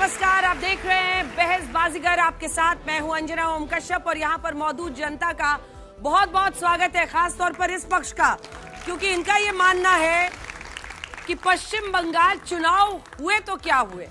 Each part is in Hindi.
नमस्कार, आप देख रहे हैं बहस बाजीगर। आपके साथ मैं हूं अंजना ओम कश्यप और यहां पर मौजूद जनता का बहुत बहुत स्वागत है, खास तौर पर इस पक्ष का, क्योंकि इनका ये मानना है कि पश्चिम बंगाल चुनाव हुए तो क्या हुए,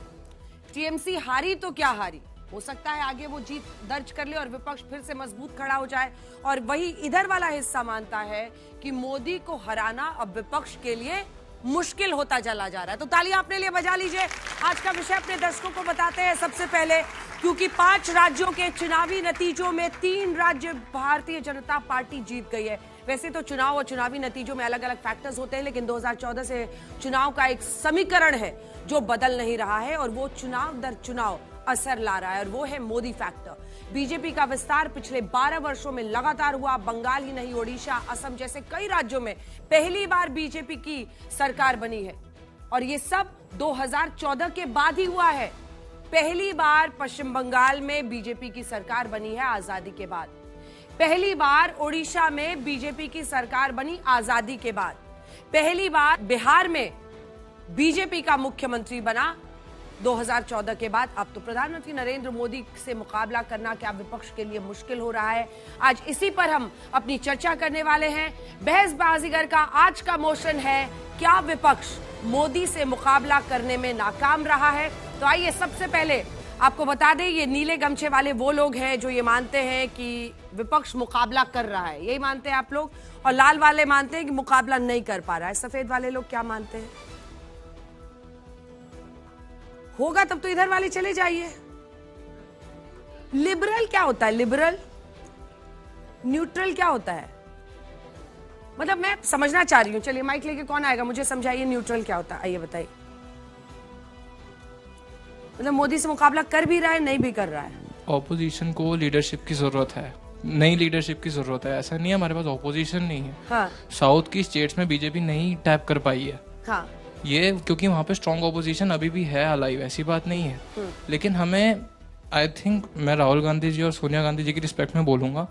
टीएमसी हारी तो क्या हारी, हो सकता है आगे वो जीत दर्ज कर ले और विपक्ष फिर से मजबूत खड़ा हो जाए। और वही इधर वाला हिस्सा मानता है कि मोदी को हराना अब विपक्ष के लिए मुश्किल होता चला जा रहा है। तो तालियां अपने लिए बजा लीजिए। आज का विषय अपने दर्शकों को बताते हैं सबसे पहले, क्योंकि 5 राज्यों के चुनावी नतीजों में 3 राज्य भारतीय जनता पार्टी जीत गई है। वैसे तो चुनाव और चुनावी नतीजों में अलग अलग फैक्टर्स होते हैं, लेकिन 2014 से चुनाव का एक समीकरण है जो बदल नहीं रहा है और वो चुनाव दर चुनाव असर ला रहा है, और वो है मोदी फैक्टर। बीजेपी का विस्तार पिछले 12 वर्षों में लगातार हुआ। बंगाल ही नहीं, ओडिशा, असम जैसे कई राज्यों में पहली बार बीजेपी की सरकार बनी है, और ये सब 2014 के बाद ही हुआ है। पहली बार पश्चिम बंगाल में बीजेपी की सरकार बनी है आजादी के बाद। पहली बार ओडिशा में बीजेपी की सरकार बनी आजादी के बाद। पहली बार बिहार में बीजेपी का मुख्यमंत्री बना 2014 के बाद। अब तो प्रधानमंत्री नरेंद्र मोदी से मुकाबला करना क्या विपक्ष के लिए मुश्किल हो रहा है? आज इसी पर हम अपनी चर्चा करने वाले हैं। बहस बाजीगर का आज का मोशन है, क्या विपक्ष मोदी से मुकाबला करने में नाकाम रहा है? तो आइए सबसे पहले आपको बता दें, ये नीले गमछे वाले वो लोग हैं जो ये मानते हैं कि विपक्ष मुकाबला कर रहा है, यही मानते हैं आप लोग, और लाल वाले मानते हैं कि मुकाबला नहीं कर पा रहा है। सफेद वाले लोग क्या मानते हैं? होगा तब तो इधर वाले चले जाइए। लिबरल क्या होता है? लिबरल न्यूट्रल क्या होता है? मतलब मैं समझना चाह रही हूं। चलिए माइक लेके कौन आएगा, मुझे समझाइए न्यूट्रल क्या होता है। आइए बताइए। मतलब मोदी से मुकाबला कर भी रहा है, नहीं भी कर रहा है। ऑपोजिशन को लीडरशिप की जरूरत है, नई लीडरशिप की जरूरत है। ऐसा नहीं है हमारे पास ऑपोजिशन नहीं है। हाँ। साउथ की स्टेट्स में बीजेपी नहीं टैप कर पाई है। हाँ। ये क्योंकि वहाँ पे स्ट्रॉन्ग ऑपोजिशन अभी भी है अलाइव, ऐसी बात नहीं है। लेकिन हमें आई थिंक, मैं राहुल गांधी जी और सोनिया गांधी जी की रिस्पेक्ट में बोलूंगा,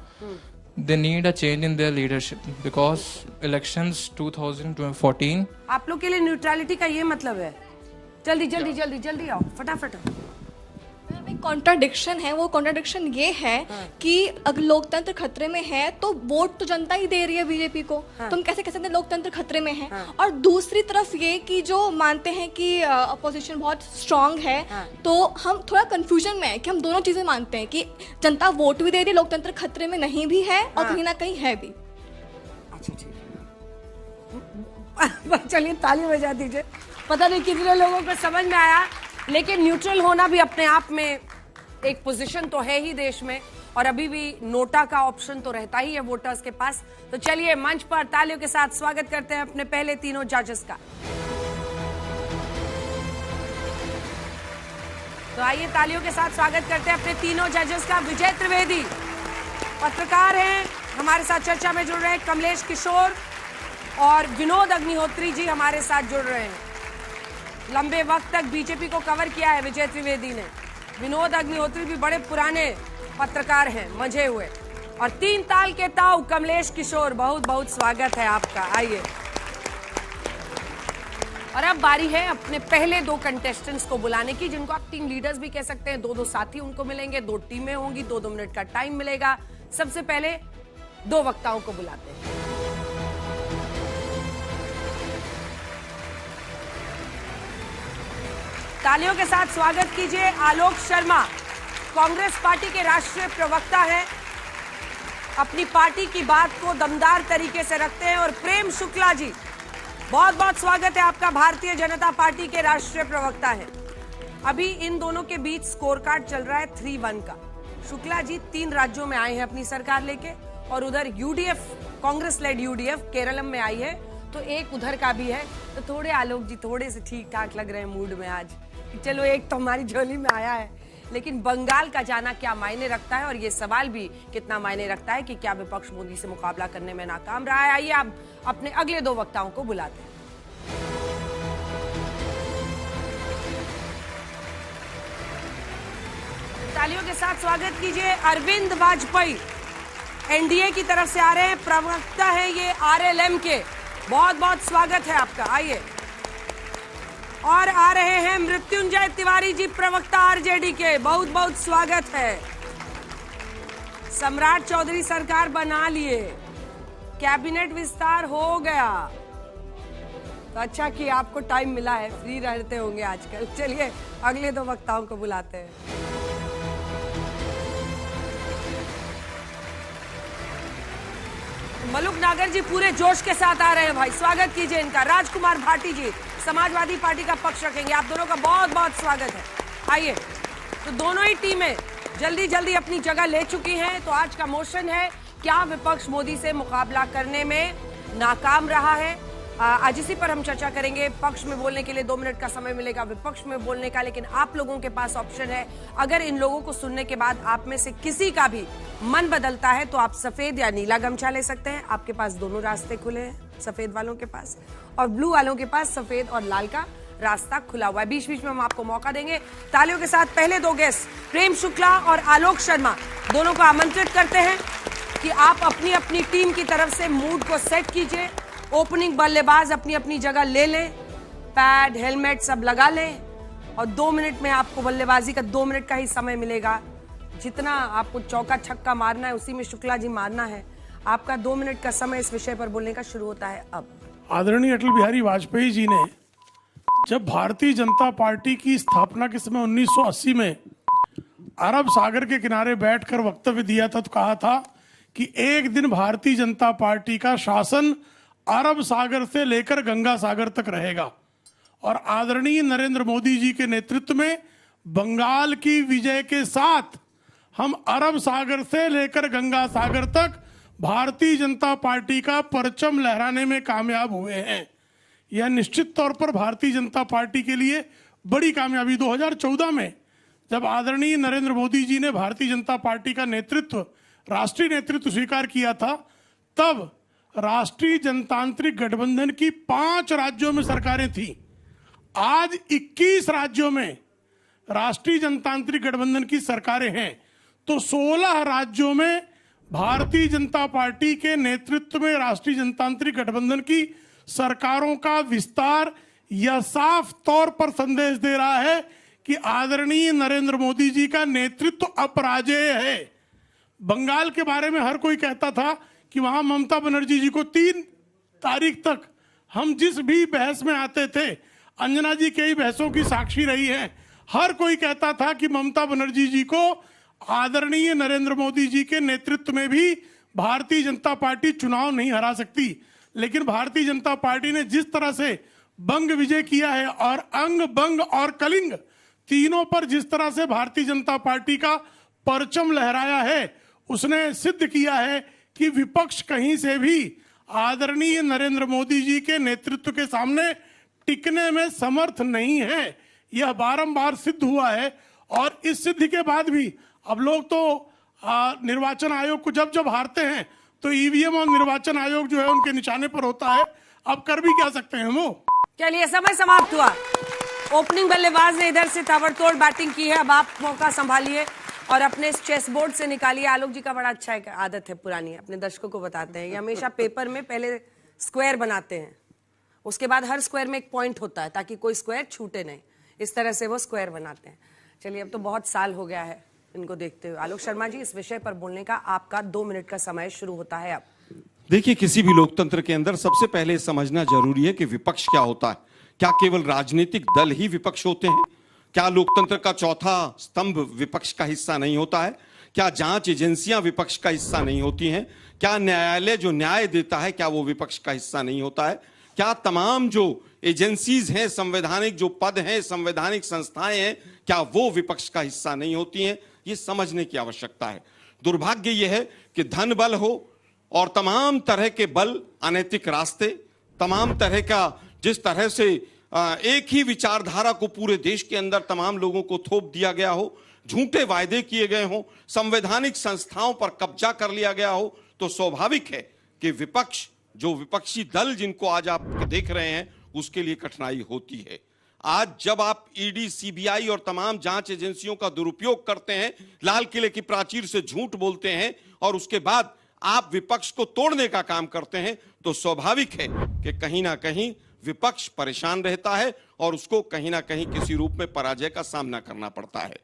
they need a change in their leadership because elections 2014। आप लोग के लिए न्यूट्रलिटी का ये मतलब है? जल्दी जल्दी जल्दी जल्दी आओ, फटाफट। कॉन्ट्राडिक्शन है, वो कॉन्ट्राडिक्शन ये है कि अगर लोकतंत्र खतरे में है तो वोट तो जनता ही दे रही है बीजेपी को, तो हम कैसे कह सकते हैं लोकतंत्र खतरे में है? और दूसरी तरफ ये कि जो मानते हैं कि अपोजिशन बहुत स्ट्रांग है, तो हम थोड़ा कंफ्यूजन में है कि हम दोनों चीजें मानते हैं कि जनता वोट भी दे रही है, लोकतंत्र खतरे में नहीं भी है और कहीं ना कहीं है भी। अच्छा ठीक, चलिए ताली बजा दीजिए। पता नहीं कितने लोगों को समझ में आया, लेकिन न्यूट्रल होना भी अपने आप में एक पोजीशन तो है ही देश में, और अभी भी नोटा का ऑप्शन तो रहता ही है वोटर्स के पास। तो चलिए मंच पर तालियों के साथ स्वागत करते हैं अपने पहले तीनों जजेस का। तो आइए तालियों के साथ स्वागत करते हैं अपने तीनों जजेस का। विजय त्रिवेदी पत्रकार हैं, हमारे साथ चर्चा में जुड़ रहे हैं। कमलेश किशोर और विनोद अग्निहोत्री जी हमारे साथ जुड़ रहे हैं। लंबे वक्त तक बीजेपी को कवर किया है विजय त्रिवेदी ने। विनोद अग्निहोत्री भी बड़े पुराने पत्रकार हैं, मंझे हुए। और 3 ताल के ताऊ कमलेश किशोर, बहुत बहुत स्वागत है आपका। आइए। और अब बारी है अपने पहले 2 कंटेस्टेंट्स को बुलाने की, जिनको आप टीम लीडर्स भी कह सकते हैं। 2-2 साथी उनको मिलेंगे, 2 टीमें होंगी, 2-2 मिनट का टाइम मिलेगा। सबसे पहले 2 वक्ताओं को बुलाते हैं। तालियों के साथ स्वागत कीजिए आलोक शर्मा, कांग्रेस पार्टी के राष्ट्रीय प्रवक्ता हैं, अपनी पार्टी की बात को दमदार तरीके से रखते हैं। और प्रेम शुक्ला जी, बहुत बहुत स्वागत है आपका, भारतीय जनता पार्टी के राष्ट्रीय प्रवक्ता हैं। अभी इन दोनों के बीच स्कोर कार्ड चल रहा है 3-1 का। शुक्ला जी 3 राज्यों में आए हैं अपनी सरकार लेके, और उधर UDF, Congress led UDF Keralam में आई है, तो एक उधर का भी है। तो थोड़े आलोक जी थोड़े से ठीक ठाक लग रहे हैं मूड में आज। चलो एक तो हमारी झोली में आया है, लेकिन बंगाल का जाना क्या मायने रखता है, और ये सवाल भी कितना मायने रखता है कि क्या विपक्ष मोदी से मुकाबला करने में नाकाम रहा है? आइए आप अपने अगले 2 वक्ताओं को बुलाते हैं। तालियों के साथ स्वागत कीजिए अरविंद वाजपेयी, एनडीए की तरफ से आ रहे हैं, प्रवक्ता है ये आरएलएम के। बहुत बहुत स्वागत है आपका। आइए। और आ रहे हैं मृत्युंजय तिवारी जी, प्रवक्ता आरजेडी के। बहुत बहुत स्वागत है। सम्राट चौधरी सरकार बना लिए, कैबिनेट विस्तार हो गया, तो अच्छा कि आपको टाइम मिला है, फ्री रहते होंगे आजकल। चलिए अगले दो वक्ताओं को बुलाते हैं। मलुक नागर जी पूरे जोश के साथ आ रहे हैं भाई, स्वागत कीजिए इनका। राजकुमार भाटी जी समाजवादी पार्टी का पक्ष रखेंगे, आप दोनों का बहुत बहुत स्वागत है। आइए, तो दोनों ही टीमें जल्दी जल्दी अपनी जगह ले चुकी हैं। तो आज का मोशन है, क्या विपक्ष मोदी से मुकाबला करने में नाकाम रहा है? आज इसी पर हम चर्चा करेंगे। पक्ष में बोलने के लिए 2 मिनट का समय मिलेगा, विपक्ष में बोलने का, लेकिन आप लोगों के पास ऑप्शन है। अगर इन लोगों को सुनने के बाद आप में से किसी का भी मन बदलता है तो आप सफेद या नीला गमछा ले सकते हैं। आपके पास दोनों रास्ते खुले हैं, सफेद वालों के पास और ब्लू वालों के पास सफेद और लाल का रास्ता खुला हुआ है। बीच बीच में हम आपको मौका देंगे। तालियों के साथ पहले 2 गेस्ट प्रेम शुक्ला और आलोक शर्मा दोनों को आमंत्रित करते हैं कि आप अपनी अपनी टीम की तरफ से मूड को सेट कीजिए। ओपनिंग बल्लेबाज अपनी अपनी जगह ले लें, पैड हेलमेट सब लगा लें और 2 मिनट में आपको बल्लेबाजी का 2 मिनट का ही समय मिलेगा। जितना आपको चौका छक्का मारना है उसी में शुक्ला जी मारना है। आपका 2 मिनट का समय इस विषय पर बोलने का शुरू होता है अब। आदरणीय अटल बिहारी वाजपेयी जी ने जब भारतीय जनता पार्टी की स्थापना के समय 1980 में अरब सागर के किनारे बैठकर वक्तव्य दिया था, तो कहा था कि एक दिन भारतीय जनता पार्टी का शासन अरब सागर से लेकर गंगा सागर तक रहेगा। और आदरणीय नरेंद्र मोदी जी के नेतृत्व में बंगाल की विजय के साथ हम अरब सागर से लेकर गंगा सागर तक भारतीय जनता पार्टी का परचम लहराने में कामयाब हुए हैं। यह निश्चित तौर पर भारतीय जनता पार्टी के लिए बड़ी कामयाबी। 2014 में जब आदरणीय नरेंद्र मोदी जी ने भारतीय जनता पार्टी का नेतृत्व, राष्ट्रीय नेतृत्व स्वीकार किया था, तब राष्ट्रीय जनतांत्रिक गठबंधन की 5 राज्यों में सरकारें थी। आज 21 राज्यों में राष्ट्रीय जनतांत्रिक गठबंधन की सरकारें हैं। तो 16 राज्यों में भारतीय जनता पार्टी के नेतृत्व में राष्ट्रीय जनतांत्रिक गठबंधन की सरकारों का विस्तार यह साफ तौर पर संदेश दे रहा है कि आदरणीय नरेंद्र मोदी जी का नेतृत्व अपराजेय है। बंगाल के बारे में हर कोई कहता था कि वहां ममता बनर्जी जी को 3 तारीख तक हम जिस भी बहस में आते थे, अंजना जी कई बहसों की साक्षी रही है, हर कोई कहता था कि ममता बनर्जी जी को आदरणीय नरेंद्र मोदी जी के नेतृत्व में भी भारतीय जनता पार्टी चुनाव नहीं हरा सकती। लेकिन भारतीय जनता पार्टी ने जिस तरह से बंग विजय किया है और अंग बंग और कलिंग तीनों पर जिस तरह से भारतीय जनता पार्टी का परचम लहराया है, उसने सिद्ध किया है कि विपक्ष कहीं से भी आदरणीय नरेंद्र मोदी जी के नेतृत्व के सामने टिकने में समर्थ नहीं है। यह बारंबार सिद्ध हुआ है। और इस सिद्धि के बाद भी अब लोग तो निर्वाचन आयोग को जब जब हारते हैं तो ईवीएम और निर्वाचन आयोग जो है उनके निशाने पर होता है। अब कर भी क्या सकते हैं वो। चलिए, समय समाप्त हुआ। ओपनिंग बल्लेबाज ने इधर से ताबड़तोड़ बैटिंग की है। अब आप मौका संभालिए और अपने चेस बोर्ड से निकालिए। आलोक जी का बड़ा अच्छा एक आदत है पुरानी, अपने दर्शकों को बताते हैं, ये हमेशा पेपर में पहले स्क्वायर बनाते हैं, उसके बाद हर स्क्वायर में एक पॉइंट होता है ताकि कोई स्क्वायर छूटे नहीं। इस तरह से वो स्क्वायर बनाते हैं। चलिए, अब तो बहुत साल हो गया है इनको देखते हुए। आलोक शर्मा जी, इस विषय पर बोलने का आपका 2 मिनट का समय शुरू होता है अब। देखिए, किसी भी लोकतंत्र के अंदर सबसे पहले समझना जरूरी है कि विपक्ष क्या होता है। क्या केवल राजनीतिक दल ही विपक्ष होते हैं? क्या लोकतंत्र का चौथा स्तंभ विपक्ष का हिस्सा नहीं होता है? क्या जांच एजेंसियां विपक्ष का हिस्सा नहीं होती हैं? क्या न्यायालय जो न्याय देता है, क्या वो विपक्ष का हिस्सा नहीं होता है? क्या तमाम जो एजेंसीज हैं, संवैधानिक जो पद हैं, संवैधानिक संस्थाएं हैं, क्या वो विपक्ष का हिस्सा नहीं होती हैं? ये समझने की आवश्यकता है। दुर्भाग्य यह है कि धन बल हो और तमाम तरह के बल, अनैतिक रास्ते, तमाम तरह का जिस तरह से एक ही विचारधारा को पूरे देश के अंदर तमाम लोगों को थोप दिया गया हो, झूठे वायदे किए गए हों, संवैधानिक संस्थाओं पर कब्जा कर लिया गया हो, तो स्वाभाविक है कि विपक्ष, जो विपक्षी दल जिनको आज आप देख रहे हैं, उसके लिए कठिनाई होती है। आज जब आप ईडी, सीबीआई और तमाम जांच एजेंसियों का दुरुपयोग करते हैं, लाल किले की प्राचीर से झूठ बोलते हैं और उसके बाद आप विपक्ष को तोड़ने का काम करते हैं, तो स्वाभाविक है कि कहीं ना कहीं विपक्ष परेशान रहता है और उसको कहीं ना कहीं किसी रूप में पराजय का सामना करना पड़ता है।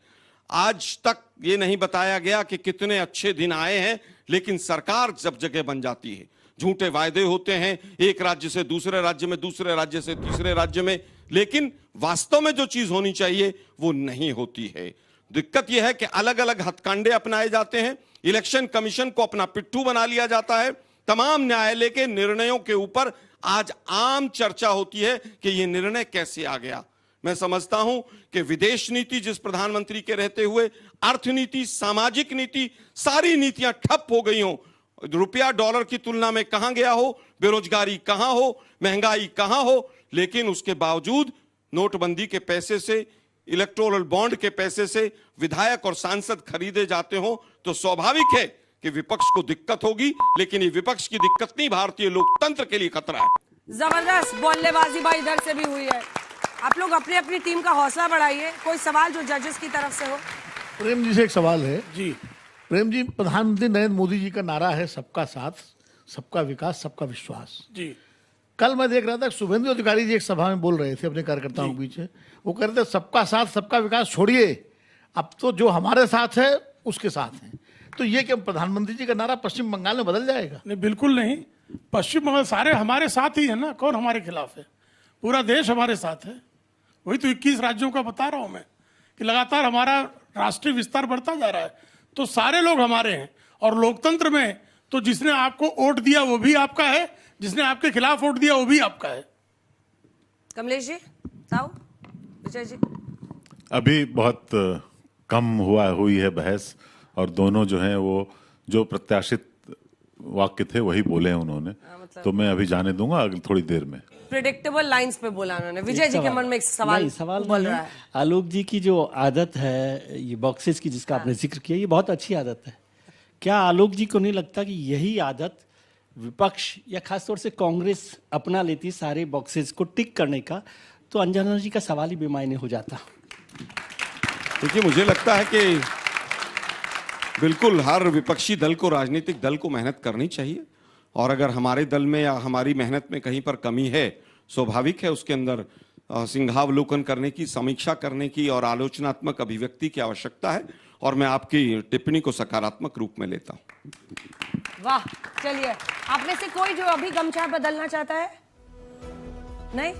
आज तक ये नहीं बताया गया कि कितने अच्छे दिन आए हैं, लेकिन सरकार जब जगह बन जाती है, झूठे वायदे होते हैं एक राज्य से दूसरे राज्य में, दूसरे राज्य से तीसरे राज्य में, लेकिन वास्तव में जो चीज होनी चाहिए वो नहीं होती है। दिक्कत यह है कि अलग अलग हथकंडे अपनाए जाते हैं, इलेक्शन कमीशन को अपना पिट्ठू बना लिया जाता है, तमाम न्यायालय के निर्णयों के ऊपर आज आम चर्चा होती है कि यह निर्णय कैसे आ गया। मैं समझता हूं कि विदेश नीति जिस प्रधानमंत्री के रहते हुए, अर्थनीति, सामाजिक नीति, सारी नीतियां ठप हो गई हों, रुपया डॉलर की तुलना में कहां गया हो, बेरोजगारी कहां हो, महंगाई कहां हो, लेकिन उसके बावजूद नोटबंदी के पैसे से, इलेक्टोरल बॉन्ड के पैसे से विधायक और सांसद खरीदे जाते हो तो स्वाभाविक है कि विपक्ष को दिक्कत होगी, लेकिन ये विपक्ष की दिक्कत नहीं, भारतीय लोकतंत्र के लिए खतरा है। जबरदस्त बल्लेबाजी भाई इधर से भी हुई है। आप लोग अपनी अपनी टीम का हौसला बढ़ाइए। कोई सवाल जो जजेस की तरफ से हो? प्रेम जी से एक सवाल है। जी प्रेम जी, प्रधानमंत्री नरेंद्र मोदी जी का नारा है सबका साथ, सबका विकास, सबका विश्वास। जी कल मैं देख रहा था शुभेंदु अधिकारी जी एक सभा में बोल रहे थे अपने कार्यकर्ताओं के बीच में, वो कह रहे थे सबका साथ सबका विकास छोड़िए, अब तो जो हमारे साथ है उसके साथ है। तो ये क्या प्रधानमंत्री जी का नारा पश्चिम बंगाल में बदल जाएगा? नहीं, बिल्कुल नहीं। पश्चिम बंगाल सारे हमारे साथ ही है ना, कौन हमारे खिलाफ है? पूरा देश हमारे साथ है। वही तो 21 राज्यों का बता रहा हूं मैं कि लगातार हमारा राष्ट्रीय विस्तार बढ़ता जा रहा है, तो सारे लोग हमारे हैं। और लोकतंत्र में तो जिसने आपको वोट दिया वो भी आपका है, जिसने आपके खिलाफ वोट दिया वो भी आपका है। कमलेश जी, ताऊ, विजय जी। अभी बहुत कम हुई है बहस, और दोनों जो हैं वो जो प्रत्याशित वाक्य थे वही बोले हैं उन्होंने, मतलब तो मैं अभी जाने दूंगा अगली थोड़ी देर में। प्रेडिक्टेबल लाइंस पे बोला उन्होंने। विजय जी के मन में एक सवाल बोल रहा है। आलोक जी की जो आदत है ये बॉक्सेस की, जिसका आपने जिक्र किया, ये बहुत अच्छी आदत है। क्या आलोक जी को नहीं लगता कि यही आदत विपक्ष या खासतौर से कांग्रेस अपना लेती सारे बॉक्सेस को टिक करने का, तो अंजना जी का सवाल ही बेमायने हो जाता? देखिए, मुझे लगता है कि बिल्कुल हर विपक्षी दल को, राजनीतिक दल को मेहनत करनी चाहिए, और अगर हमारे दल में या हमारी मेहनत में कहीं पर कमी है, स्वाभाविक है उसके अंदर सिंहावलोकन करने की, समीक्षा करने की और आलोचनात्मक अभिव्यक्ति की आवश्यकता है, और मैं आपकी टिप्पणी को सकारात्मक रूप में लेता हूं। वाह, चलिए, आप में से कोई जो अभी गमछा बदलना चाहता है? नहीं?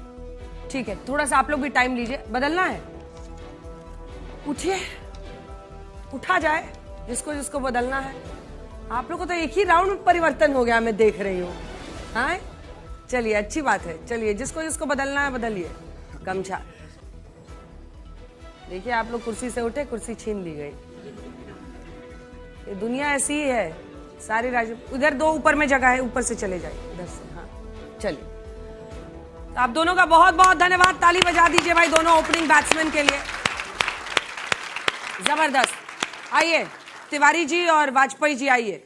ठीक है, थोड़ा सा आप लोग भी टाइम लीजिए। बदलना है, उठिए, उठा जाए जिसको जिसको बदलना है। आप लोग को तो एक ही राउंड में परिवर्तन हो गया, मैं देख रही हूँ। हाँ, चलिए, अच्छी बात है। चलिए, जिसको जिसको बदलना है बदलिए गमछा। देखिए, आप लोग कुर्सी से उठे, कुर्सी छीन ली गई। ये दुनिया ऐसी ही है। सारे राज्य, उधर 2 ऊपर में जगह है, ऊपर से चले जाए, उधर से। हाँ, चलिए, तो आप दोनों का बहुत बहुत धन्यवाद। ताली बजा दीजिए भाई दोनों ओपनिंग बैट्समैन के लिए। जबरदस्त। आइए, तिवारी जी और वाजपेयी जी आइए।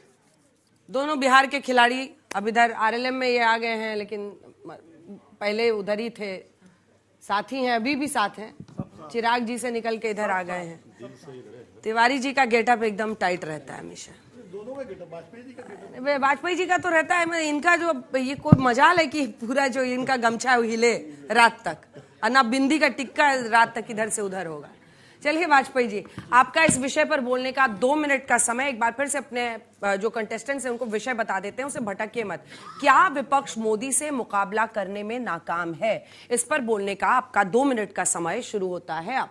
दोनों बिहार के खिलाड़ी। अब इधर आरएलएम में ये आ गए हैं, लेकिन पहले उधर ही थे, साथी हैं, अभी भी साथ हैं। चिराग जी से निकल के इधर आ गए हैं। तिवारी जी का गेटअप एकदम टाइट रहता है हमेशा। वाजपेयी जी का तो रहता है, मैं इनका जो, ये कोई मजाल है कि पूरा जो इनका गमछा हिले रात तक, और ना बिंदी का टिक्का रात तक इधर से उधर होगा। चलिए वाजपेयी जी, आपका इस विषय पर बोलने का 2 मिनट का समय। एक बार फिर से अपने जो कंटेस्टेंट्स हैं उनको विषय बता देते हैं, उसे भटकिए मत। क्या विपक्ष मोदी से मुकाबला करने में नाकाम है? इस पर बोलने का आपका 2 मिनट का समय शुरू होता है अब।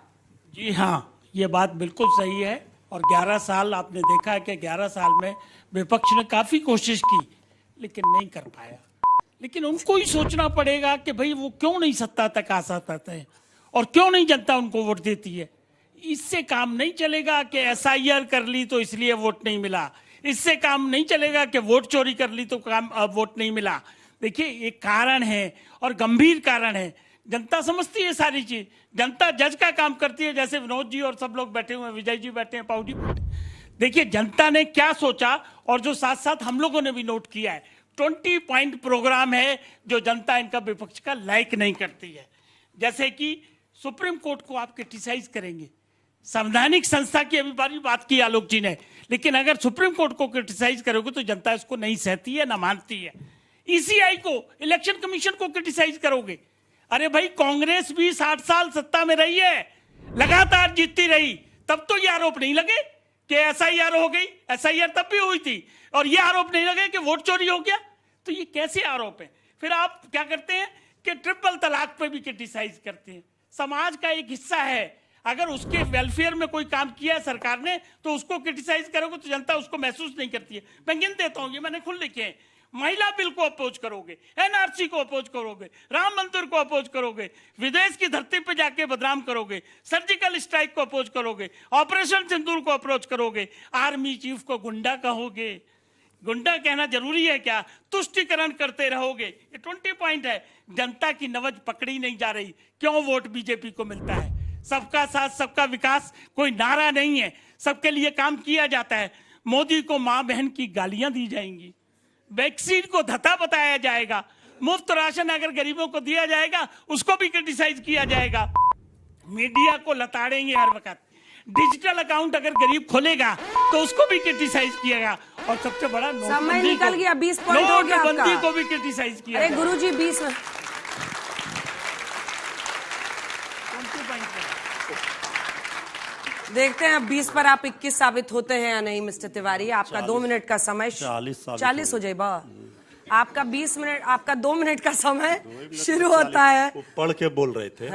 जी हाँ, ये बात बिल्कुल सही है। और 11 साल आपने देखा है कि 11 साल में विपक्ष ने काफी कोशिश की, लेकिन नहीं कर पाया। लेकिन उनको ही सोचना पड़ेगा कि भाई वो क्यों नहीं सत्ता तक आ सकते हैं, और क्यों नहीं जनता उनको वोट देती है। इससे काम नहीं चलेगा कि एसआईआर कर ली तो इसलिए वोट नहीं मिला, इससे काम नहीं चलेगा कि वोट चोरी कर ली तो वोट नहीं मिला। देखिए, एक कारण है और गंभीर कारण है। जनता समझती है सारी चीज, जनता जज का काम करती है, जैसे विनोद जी और सब लोग बैठे हुए हैं, विजय जी बैठे हैं, पाऊ जी बैठे। देखिए, जनता ने क्या सोचा, और जो साथ साथ हम लोगों ने भी नोट किया है, 20 पॉइंट प्रोग्राम है जो जनता इनका विपक्ष का लाइक नहीं करती है। जैसे कि सुप्रीम कोर्ट को आप क्रिटिसाइज करेंगे, संवैधानिक संस्था की अभी बात की आलोक जी ने, लेकिन अगर सुप्रीम कोर्ट को क्रिटिसाइज करोगे तो जनता इसको नहीं सहती है, ना मानती है। ईसीआई को, इलेक्शन कमीशन को क्रिटिसाइज करोगे अरे भाई कांग्रेस भी 60 साल सत्ता में रही है, लगातार जीतती रही, तब तो ये आरोप नहीं लगे कि एसआईआर हो गई। एसआईआर तब भी हुई थी और ये आरोप नहीं लगे कि वोट चोरी हो गया। तो ये कैसे आरोप है? फिर आप क्या करते हैं कि ट्रिपल तलाक पे भी क्रिटिसाइज करते हैं। समाज का एक हिस्सा है, अगर उसके वेलफेयर में कोई काम किया है सरकार ने तो उसको क्रिटिसाइज करोगे तो जनता उसको महसूस नहीं करती है। मैं गिन देता हूं, ये मैंने खुद लिखे हैं। महिला बिल को अपोज करोगे, एनआरसी को अपोज करोगे, राम मंदिर को अपोज करोगे, विदेश की धरती पे जाके बदनाम करोगे, सर्जिकल स्ट्राइक को अपोज करोगे, ऑपरेशन सिंदूर को अप्रोच करोगे, आर्मी चीफ को गुंडा कहोगे। गुंडा कहना जरूरी है क्या? तुष्टिकरण करते रहोगे। ये 20 पॉइंट है। जनता की नब्ज पकड़ी नहीं जा रही। क्यों वोट बीजेपी को मिलता है? सबका साथ सबका विकास कोई नारा नहीं है, सबके लिए काम किया जाता है। मोदी को मां बहन की गालियां दी जाएंगी, वैक्सीन को धता बताया जाएगा, मुफ्त राशन अगर गरीबों को दिया जाएगा उसको भी क्रिटिसाइज किया जाएगा। मीडिया को लताड़ेंगे हर वक्त। डिजिटल अकाउंट अगर गरीब खोलेगा तो उसको भी क्रिटिसाइज किएगा। और सबसे बड़ा समय निकल गया, 20 पॉइंट हो गया नोटबंदी आपका। को भी क्रिटिसाइज किया। अरे गुरुजी 20 देखते हैं अब 20 पर आप 21 साबित होते हैं या नहीं। मिस्टर तिवारी, आपका 2 मिनट का समय 40 हो जाए बा। आपका 20 मिनट, आपका 2 मिनट का समय शुरू होता है। पढ़ के बोल रहे थे।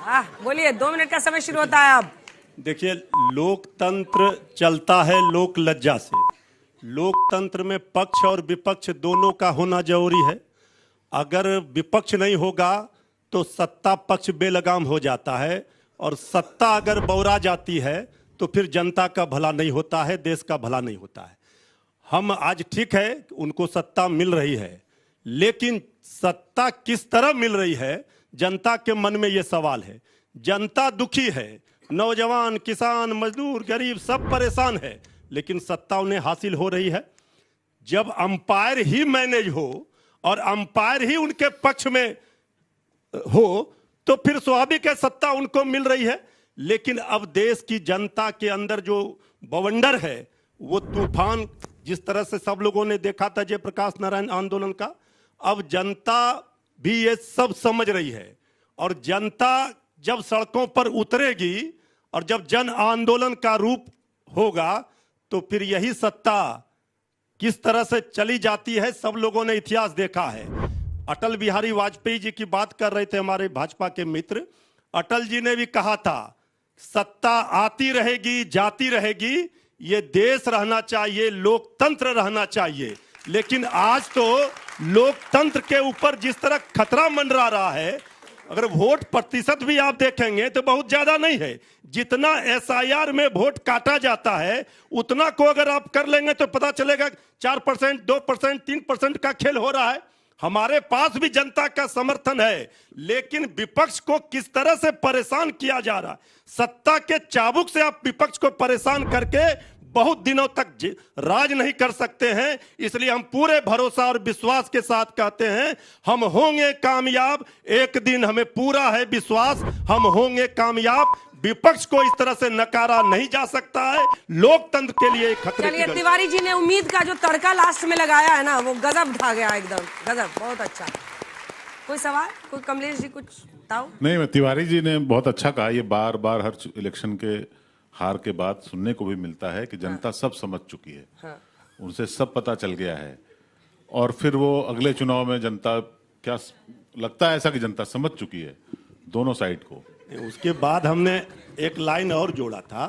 हाँ बोलिए, 2 मिनट का समय शुरू होता है अब। देखिए, लोकतंत्र चलता है लोक लज्जा से। लोकतंत्र में पक्ष और विपक्ष दोनों का होना जरूरी है। अगर विपक्ष नहीं होगा तो सत्ता पक्ष बेलगाम हो जाता है, और सत्ता अगर बौरा जाती है तो फिर जनता का भला नहीं होता है, देश का भला नहीं होता है। हम आज ठीक है उनको सत्ता मिल रही है, लेकिन सत्ता किस तरह मिल रही है जनता के मन में ये सवाल है। जनता दुखी है, नौजवान, किसान, मजदूर, गरीब सब परेशान है, लेकिन सत्ता उन्हें हासिल हो रही है। जब अंपायर ही मैनेज हो और अंपायर ही उनके पक्ष में हो तो फिर स्वाभाविक है सत्ता उनको मिल रही है। लेकिन अब देश की जनता के अंदर जो बवंडर है, वो तूफान जिस तरह से सब लोगों ने देखा था जयप्रकाश नारायण आंदोलन का, अब जनता भी ये सब समझ रही है। और जनता जब सड़कों पर उतरेगी और जब जन आंदोलन का रूप होगा तो फिर यही सत्ता किस तरह से चली जाती है सब लोगों ने इतिहास देखा है। अटल बिहारी वाजपेयी जी की बात कर रहे थे हमारे भाजपा के मित्र। अटल जी ने भी कहा था सत्ता आती रहेगी जाती रहेगी, ये देश रहना चाहिए, लोकतंत्र रहना चाहिए। लेकिन आज तो लोकतंत्र के ऊपर जिस तरह खतरा मंडरा रहा है, अगर वोट प्रतिशत भी आप देखेंगे तो बहुत ज्यादा नहीं है। जितना एसआईआर में वोट काटा जाता है उतना को अगर आप कर लेंगे तो पता चलेगा 4%, 2%, 3% का खेल हो रहा है। हमारे पास भी जनता का समर्थन है, लेकिन विपक्ष को किस तरह से परेशान किया जा रहा है। सत्ता के चाबुक से आप विपक्ष को परेशान करके बहुत दिनों तक राज नहीं कर सकते हैं। इसलिए हम पूरे भरोसा और विश्वास के साथ कहते हैं हम होंगे कामयाब। एक दिन हमें पूरा है विश्वास, हम होंगे कामयाब। विपक्ष को इस तरह से नकारा नहीं जा सकता है। लोकतंत्र के लिए खतरे। चलिए, तिवारी जी ने उम्मीद का जो तड़का लास्ट में लगाया है ना, वो गजब ढा गया एकदम, गजब, बहुत अच्छा। कोई सवाल? कोई? कमलेश जी कुछ बताओ। नहीं, तिवारी जी ने बहुत अच्छा कहा। ये बार बार हर इलेक्शन के हार के बाद सुनने को भी मिलता है कि जनता सब समझ चुकी है, उनसे सब पता चल गया है। और फिर वो अगले चुनाव में जनता, क्या लगता है ऐसा कि जनता समझ चुकी है दोनों साइड को? उसके बाद हमने एक लाइन और जोड़ा था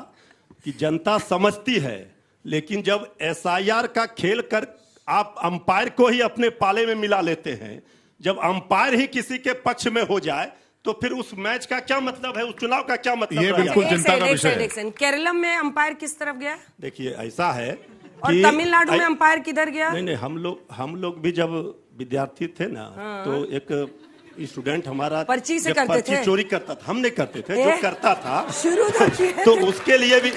कि जनता समझती है, लेकिन जब एसआईआर का खेल कर आप अंपायर को ही अपने पाले में मिला लेते हैं, जब अंपायर ही किसी के पक्ष में हो जाए तो फिर उस मैच का क्या मतलब है, उस चुनाव का क्या मतलब? ये बिल्कुल जनता का विषय है। केरलम में अंपायर किस तरफ गया? देखिए, ऐसा है और तमिलनाडु में अंपायर किधर गया? नहीं, हम लोग भी जब विद्यार्थी थे ना, तो एक स्टूडेंट हमारा पर्ची से करते थे, चोरी करता था। हम नहीं करते थे, जो करता था शुरू तो उसके लिए भी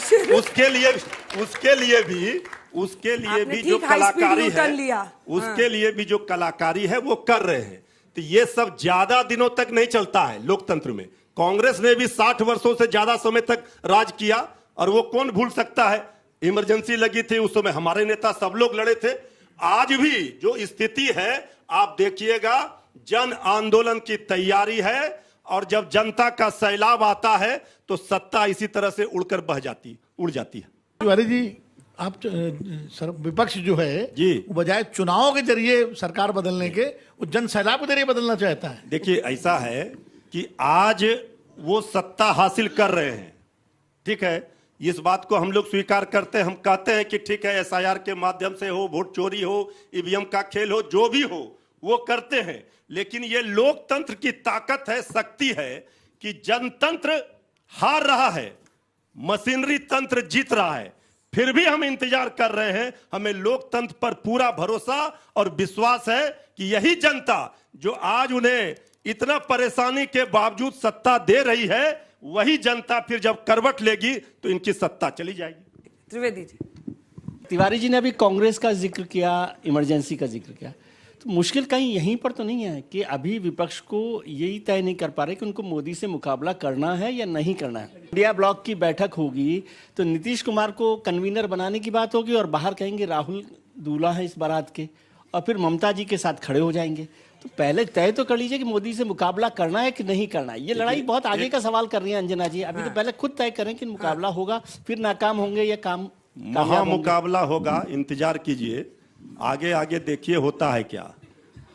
जो कलाकारी है, उसके लिए भी जो कलाकारी है वो कर रहे हैं। तो ये सब ज्यादा दिनों तक नहीं चलता है लोकतंत्र में। कांग्रेस ने भी 60 वर्षों से ज्यादा समय तक राज किया, और वो कौन भूल सकता है। इमरजेंसी लगी थी उस समय, हमारे नेता सब लोग लड़े थे। आज भी जो स्थिति है आप देखिएगा, जन आंदोलन की तैयारी है, और जब जनता का सैलाब आता है तो सत्ता इसी तरह से उड़ जाती है। तिवारी जी, आप विपक्ष जो है जी, वो बजाय चुनाव के जरिए सरकार बदलने के, वो जन सैलाब के जरिए बदलना चाहता है। देखिए, ऐसा है कि आज वो सत्ता हासिल कर रहे हैं, ठीक है, इस बात को हम लोग स्वीकार करते हैं। हम कहते हैं कि ठीक है, एसआईआर के माध्यम से हो, वोट चोरी हो, ईवीएम का खेल हो, जो भी हो वो करते हैं, लेकिन ये लोकतंत्र की ताकत है, शक्ति है कि जनतंत्र हार रहा है, मशीनरी तंत्र जीत रहा है, फिर भी हम इंतजार कर रहे हैं। हमें लोकतंत्र पर पूरा भरोसा और विश्वास है कि यही जनता जो आज उन्हें इतना परेशानी के बावजूद सत्ता दे रही है, वही जनता फिर जब करवट लेगी तो इनकी सत्ता चली जाएगी। त्रिवेदी जी, तिवारी जी ने अभी कांग्रेस का जिक्र किया, इमरजेंसी का जिक्र किया, तो मुश्किल कहीं यहीं पर तो नहीं है कि अभी विपक्ष को यही तय नहीं कर पा रहे कि उनको मोदी से मुकाबला करना है या नहीं करना है। इंडिया ब्लॉक की बैठक होगी तो नीतीश कुमार को कन्वीनर बनाने की बात होगी और बाहर कहेंगे राहुल दूल्हा है इस बारात के, और फिर ममता जी के साथ खड़े हो जाएंगे। तो पहले तय तो कर लीजिए कि मोदी से मुकाबला करना है कि नहीं करना है। ये लड़ाई बहुत आगे का सवाल कर रही है अंजना जी। अभी तो पहले खुद तय करें कि मुकाबला होगा, फिर नाकाम होंगे या काम महा मुकाबला होगा। इंतजार कीजिए, आगे आगे देखिए होता है क्या।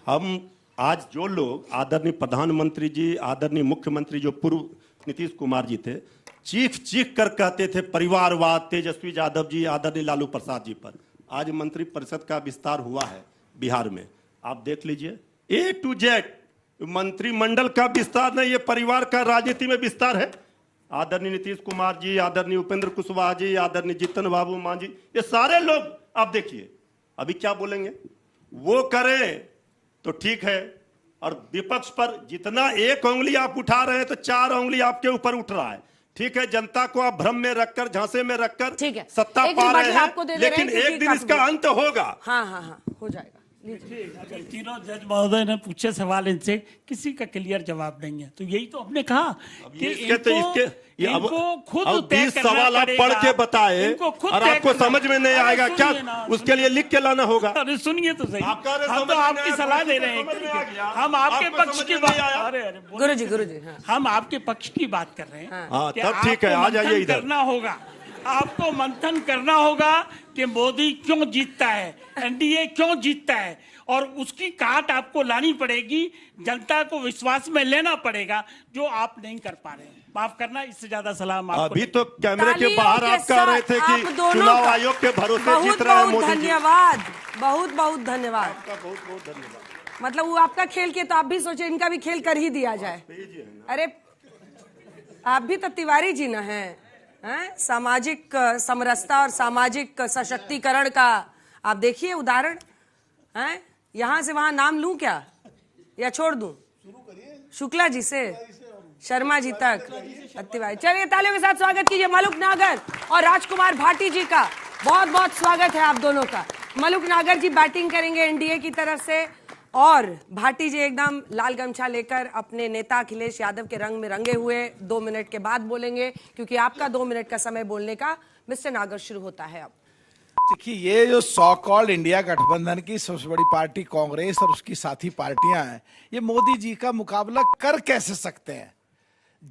हम आज जो लोग, आदरणीय प्रधानमंत्री जी, आदरणीय मुख्यमंत्री जो पूर्व नीतीश कुमार जी थे, चीख कर कहते थे परिवारवाद, तेजस्वी यादव जी, आदरणीय लालू प्रसाद जी पर, आज मंत्री परिषद का विस्तार हुआ है बिहार में, आप देख लीजिए, ए टू जेड मंत्रिमंडल का विस्तार नहीं, ये परिवार का राजनीति में विस्तार है। आदरणीय नीतीश कुमार जी, आदरणीय उपेंद्र कुशवाहा जी, आदरणीय जीतन बाबू मांझी, ये सारे लोग आप देखिए अभी क्या बोलेंगे। वो करें तो ठीक है, और विपक्ष पर जितना एक उंगली आप उठा रहे हैं तो 4 उंगली आपके ऊपर उठ रहा है। ठीक है, जनता को आप भ्रम में रखकर, झांसे में रखकर सत्ता पा रहे हैं, लेकिन एक दिन इसका अंत होगा। हाँ हाँ हाँ, हो जाएगा। तीनों जज महोदय ने पूछे सवाल, इनसे किसी का क्लियर जवाब नहीं है, तो यही तो हमने कहा कि इनको खुद 20 सवाल आप पढ़ के बताए और आपको समझ में नहीं आएगा क्या, उसके लिए लिख के लाना होगा। अरे सुनिए तो सही, हम तो आपकी सलाह दे रहे हैं, हम आपके पक्ष की बात, अरे गुरुजी, हम आपके पक्ष की बात कर रहे हैं। तब ठीक है, आ जाइए इधर। करना होगा, आपको मंथन करना होगा कि मोदी क्यों जीतता है, एनडीए क्यों जीतता है, और उसकी काट आपको लानी पड़ेगी, जनता को विश्वास में लेना पड़ेगा, जो आप नहीं कर पा रहे हैं। माफ करना, इससे ज्यादा सलाम आपको। अभी तो कैमरे के बाहर आप कह रहे थे कि चुनाव आयोग के भरोसे जीत रहे हैं मोदी जी। धन्यवाद, बहुत बहुत धन्यवाद, आपका बहुत बहुत धन्यवाद। मतलब वो आपका खेल किया तो आप भी सोचे इनका भी खेल कर ही दिया जाए। अरे आप भी तो तिवारी जी ना हैं, सामाजिक समरसता और सामाजिक सशक्तिकरण का आप देखिए उदाहरण है। यहां से वहां नाम लूं क्या या छोड़ दूं? शुक्ला जी से शर्मा जी तक, तिवारी। चलिए तालियों के साथ स्वागत कीजिए मलुक नागर और राजकुमार भाटी जी का। बहुत बहुत स्वागत है आप दोनों का। मलुक नागर जी बैटिंग करेंगे एनडीए की तरफ से, और भाटी जी एकदम लाल गमछा लेकर अपने नेता अखिलेश यादव के रंग में रंगे हुए 2 मिनट के बाद बोलेंगे, क्योंकि आपका 2 मिनट का समय बोलने का मिस्टर नागर शुरू होता है अब। देखिए, ये जो सो कॉल्ड इंडिया गठबंधन की सबसे बड़ी पार्टी कांग्रेस और उसकी साथी पार्टियां हैं, ये मोदी जी का मुकाबला कर कैसे सकते हैं?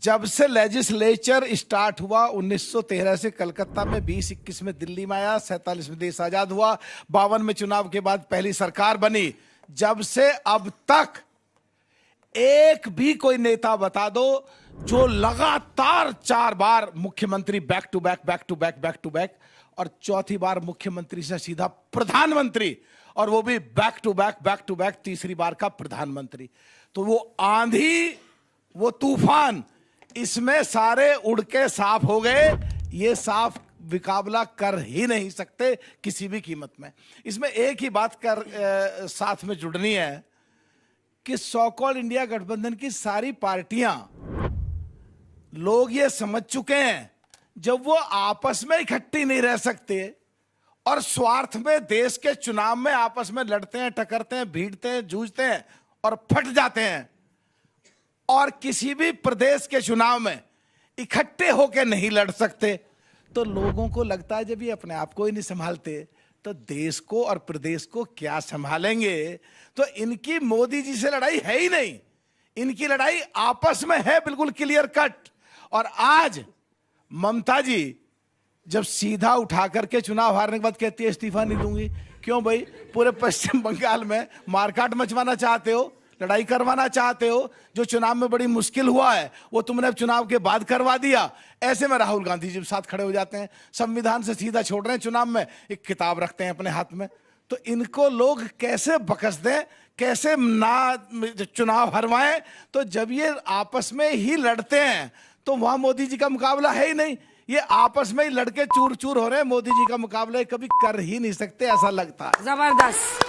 जब से लेजिस्लेचर स्टार्ट हुआ 1913 से कलकत्ता में, 20-21 में दिल्ली में आया, 47 में देश आजाद हुआ, 52 में चुनाव के बाद पहली सरकार बनी, जब से अब तक एक भी कोई नेता बता दो जो लगातार 4 बार मुख्यमंत्री बैक टू बैक और चौथी बार मुख्यमंत्री से सीधा प्रधानमंत्री, और वो भी बैक टू बैक तीसरी बार का प्रधानमंत्री। तो वो आंधी, वो तूफान, इसमें सारे उड़ के साफ हो गए। ये साफ मुकाबला कर ही नहीं सकते किसी भी कीमत में। इसमें एक ही बात साथ में जुड़नी है कि सो कॉल्ड इंडिया गठबंधन की सारी पार्टियां, लोग ये समझ चुके हैं जब वो आपस में इकट्ठी नहीं रह सकते और स्वार्थ में देश के चुनाव में आपस में लड़ते हैं, टकरते हैं, भिड़ते हैं, जूझते हैं और फट जाते हैं, और किसी भी प्रदेश के चुनाव में इकट्ठे होकर नहीं लड़ सकते, तो लोगों को लगता है जब ये अपने आप को ही नहीं संभालते तो देश को और प्रदेश को क्या संभालेंगे? तो इनकी मोदी जी से लड़ाई है ही नहीं, इनकी लड़ाई आपस में है, बिल्कुल क्लियर कट। और आज ममता जी जब सीधा उठा करके चुनाव हारने के बाद कहती है इस्तीफा नहीं दूंगी, क्यों भाई? पूरे पश्चिम बंगाल में मारकाट मचवाना चाहते हो, लड़ाई करवाना चाहते हो? जो चुनाव में बड़ी मुश्किल हुआ है वो तुमने अब चुनाव के बाद करवा दिया। ऐसे में राहुल गांधी जी साथ खड़े हो जाते हैं, संविधान से सीधा छोड़ रहे हैं, चुनाव में एक किताब रखते हैं अपने हाथ में। तो इनको लोग कैसे बकस दें, कैसे ना चुनाव हरवाएं? तो जब ये आपस में ही लड़ते हैं तो वहां मोदी जी का मुकाबला है ही नहीं, ये आपस में ही लड़के चूर चूर हो रहे हैं। मोदी जी का मुकाबला कभी कर ही नहीं सकते, ऐसा लगता है। जबरदस्त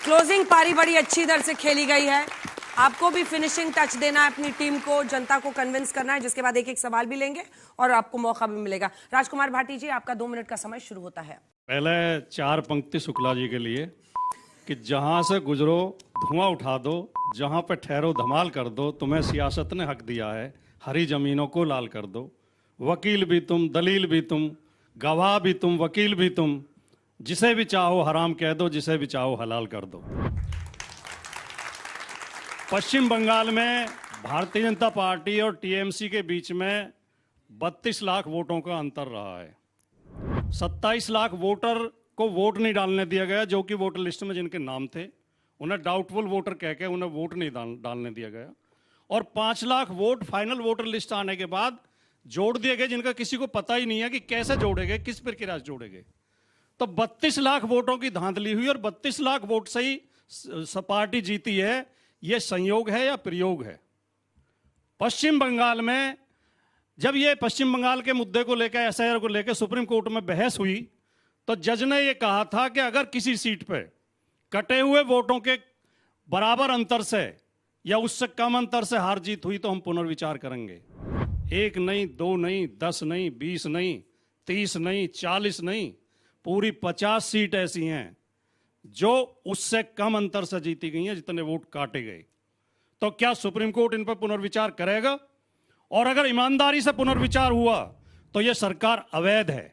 क्लोजिंग पारी बड़ी अच्छी तरह से खेली गई है। आपको भी फिनिशिंग टच देना है अपनी टीम को, जनता को कन्विंस करना है, जिसके बाद एक एक सवाल भी लेंगे और आपको मौका भी मिलेगा। राजकुमार भाटी जी, आपका 2 मिनट का समय शुरू होता है। पहले 4 पंक्ति शुक्ला जी के लिए कि जहां से गुजरो धुआं उठा दो, जहां पे ठहरो धमाल कर दो, तुम्हें सियासत ने हक दिया है, हरी जमीनों को लाल कर दो। वकील भी तुम, दलील भी तुम, गवाह भी तुम, वकील भी तुम, जिसे भी चाहो हराम कह दो, जिसे भी चाहो हलाल कर दो। पश्चिम बंगाल में भारतीय जनता पार्टी और टीएमसी के बीच में 32 लाख वोटों का अंतर रहा है। 27 लाख वोटर को वोट नहीं डालने दिया गया, जो कि वोटर लिस्ट में जिनके नाम थे उन्हें डाउटफुल वोटर कह के उन्हें वोट नहीं डालने दिया गया। और 5 lakh vote final voter list आने के बाद जोड़ दिए गए, जिनका किसी को पता ही नहीं है कि कैसे जोड़े गए, किस प्रक्रिया से जोड़े गए। तो 32 लाख वोटों की धांधली हुई और 32 लाख वोट से ही पार्टी जीती है। यह संयोग है या प्रयोग है? पश्चिम बंगाल में जब ये पश्चिम बंगाल के मुद्दे को लेकर, एसआईआर को लेकर सुप्रीम कोर्ट में बहस हुई, तो जज ने यह कहा था कि अगर किसी सीट पे कटे हुए वोटों के बराबर अंतर से या उससे कम अंतर से हार जीत हुई तो हम पुनर्विचार करेंगे। 1 नहीं, 2 नहीं, 10 नहीं, 20 नहीं, 30 नहीं, 40 नहीं, पूरी 50 सीट ऐसी हैं जो उससे कम अंतर से जीती गई हैं, जितने वोट काटे गए। तो क्या सुप्रीम कोर्ट इन पर पुनर्विचार करेगा? और अगर ईमानदारी से पुनर्विचार हुआ तो यह सरकार अवैध है।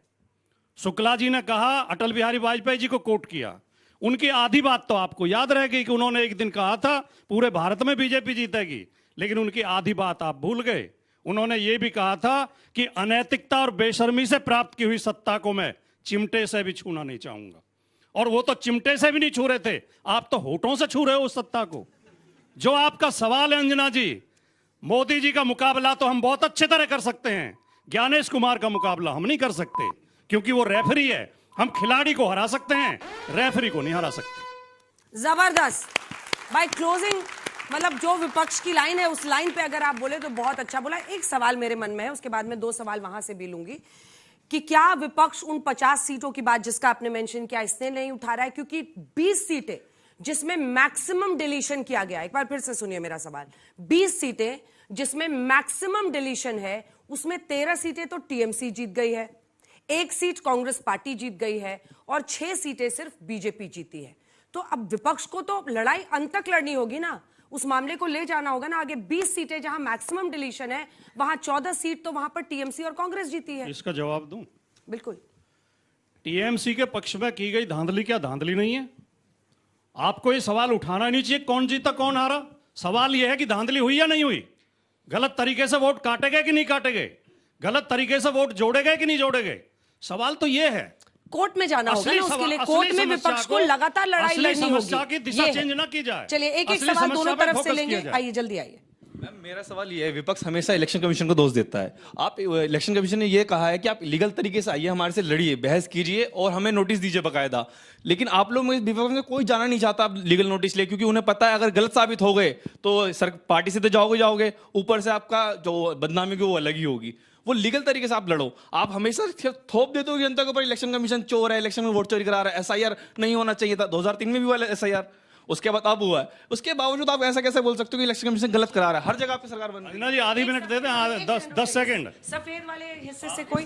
शुक्ला जी ने कहा, अटल बिहारी वाजपेयी जी को कोट किया, उनकी आधी बात तो आपको याद रह गई कि उन्होंने एक दिन कहा था पूरे भारत में बीजेपी जीतेगी, लेकिन उनकी आधी बात आप भूल गए। उन्होंने ये भी कहा था कि अनैतिकता और बेशर्मी से प्राप्त की हुई सत्ता को मैं चिमटे से भी छूना नहीं चाहूंगा। और वो तो चिमटे से भी नहीं छू रहे थे, आप तो होठों से छू रहे हो उस सत्ता को। जो आपका सवाल है अंजना जी, मोदी जी का मुकाबला तो हम बहुत अच्छे तरह कर सकते हैं, ज्ञानेश कुमार का मुकाबला हम नहीं कर सकते, क्योंकि वो रेफरी है। हम खिलाड़ी को हरा सकते हैं, रेफरी को नहीं हरा सकते। जबरदस्त बाय क्लोजिंग, मतलब जो विपक्ष की लाइन है उस लाइन पे अगर आप बोले तो बहुत अच्छा बोला। एक सवाल मेरे मन में है, उसके बाद मैं 2 सवाल वहां से भी लूंगी कि क्या विपक्ष उन 50 सीटों की बात जिसका आपने मेंशन किया इसने नहीं उठा रहा है? क्योंकि 20 सीटें जिसमें मैक्सिमम डिलीशन किया गया, एक बार फिर से सुनिए मेरा सवाल, 20 सीटें जिसमें मैक्सिमम डिलीशन है, उसमें 13 सीटें तो टीएमसी जीत गई है, 1 सीट कांग्रेस पार्टी जीत गई है और 6 सीटें सिर्फ बीजेपी जीती है। तो अब विपक्ष को तो लड़ाई अंत तक लड़नी होगी ना, उस मामले को ले जाना होगा ना आगे। 20 सीटें जहां मैक्सिमम डिलीशन है, वहां 14 सीट तो वहां पर टीएमसी और कांग्रेस जीती है। इसका जवाब दूं? बिल्कुल। टीएमसी के पक्ष में की गई धांधली क्या धांधली नहीं है? आपको ये सवाल उठाना नहीं चाहिए कौन जीता कौन हारा। सवाल यह है कि धांधली हुई या नहीं हुई, गलत तरीके से वोट काटे गए कि नहीं काटे गए, गलत तरीके से वोट जोड़े गए कि नहीं जोड़े गए। सवाल तो यह है। कोर्ट में जाना होगा ना उसके लिए, कोर्ट में विपक्ष को लगातार लड़ाई लड़नी होगी की दिशा चेंज ना की जाए। चलिए एक एक सवाल दोनों तरफ से लेंगे, आइए जल्दी आइए। मैम मेरा सवाल ये है, विपक्ष हमेशा इलेक्शन कमीशन को दोष देता है। आप इलेक्शन कमीशन ने ये कहा है कि आप लीगल तरीके से आइए, हमारे से लड़िए, बहस कीजिए और हमें नोटिस दीजिए बकायदा। लेकिन आप लोग विपक्ष में कोई जाना नहीं चाहता आप लीगल नोटिस ले, क्योंकि उन्हें पता है अगर गलत साबित हो गए तो सर पार्टी से तो जाओगे, ऊपर से आपका जो बदनामी की वो अलग ही होगी। वो लीगल तरीके से आप लड़ो। आप हमेशा थोप देते हो जनता के ऊपर इलेक्शन कमीशन चोर है, इलेक्शन में वोट चोरी करा रहा है, एसआईआर नहीं होना चाहिए था। 2003 में भी हुआ एसआईआर, उसके बाद अब हुआ है, उसके बावजूद आप ऐसा कैसे बोल सकते हो कि इलेक्शन कमीशन गलत करा रहा है? हर जगह आपकी सरकार बन रही है। जी आधी मिनट दे दें, 10 सेकंड। सफेद वाले हिस्से से कोई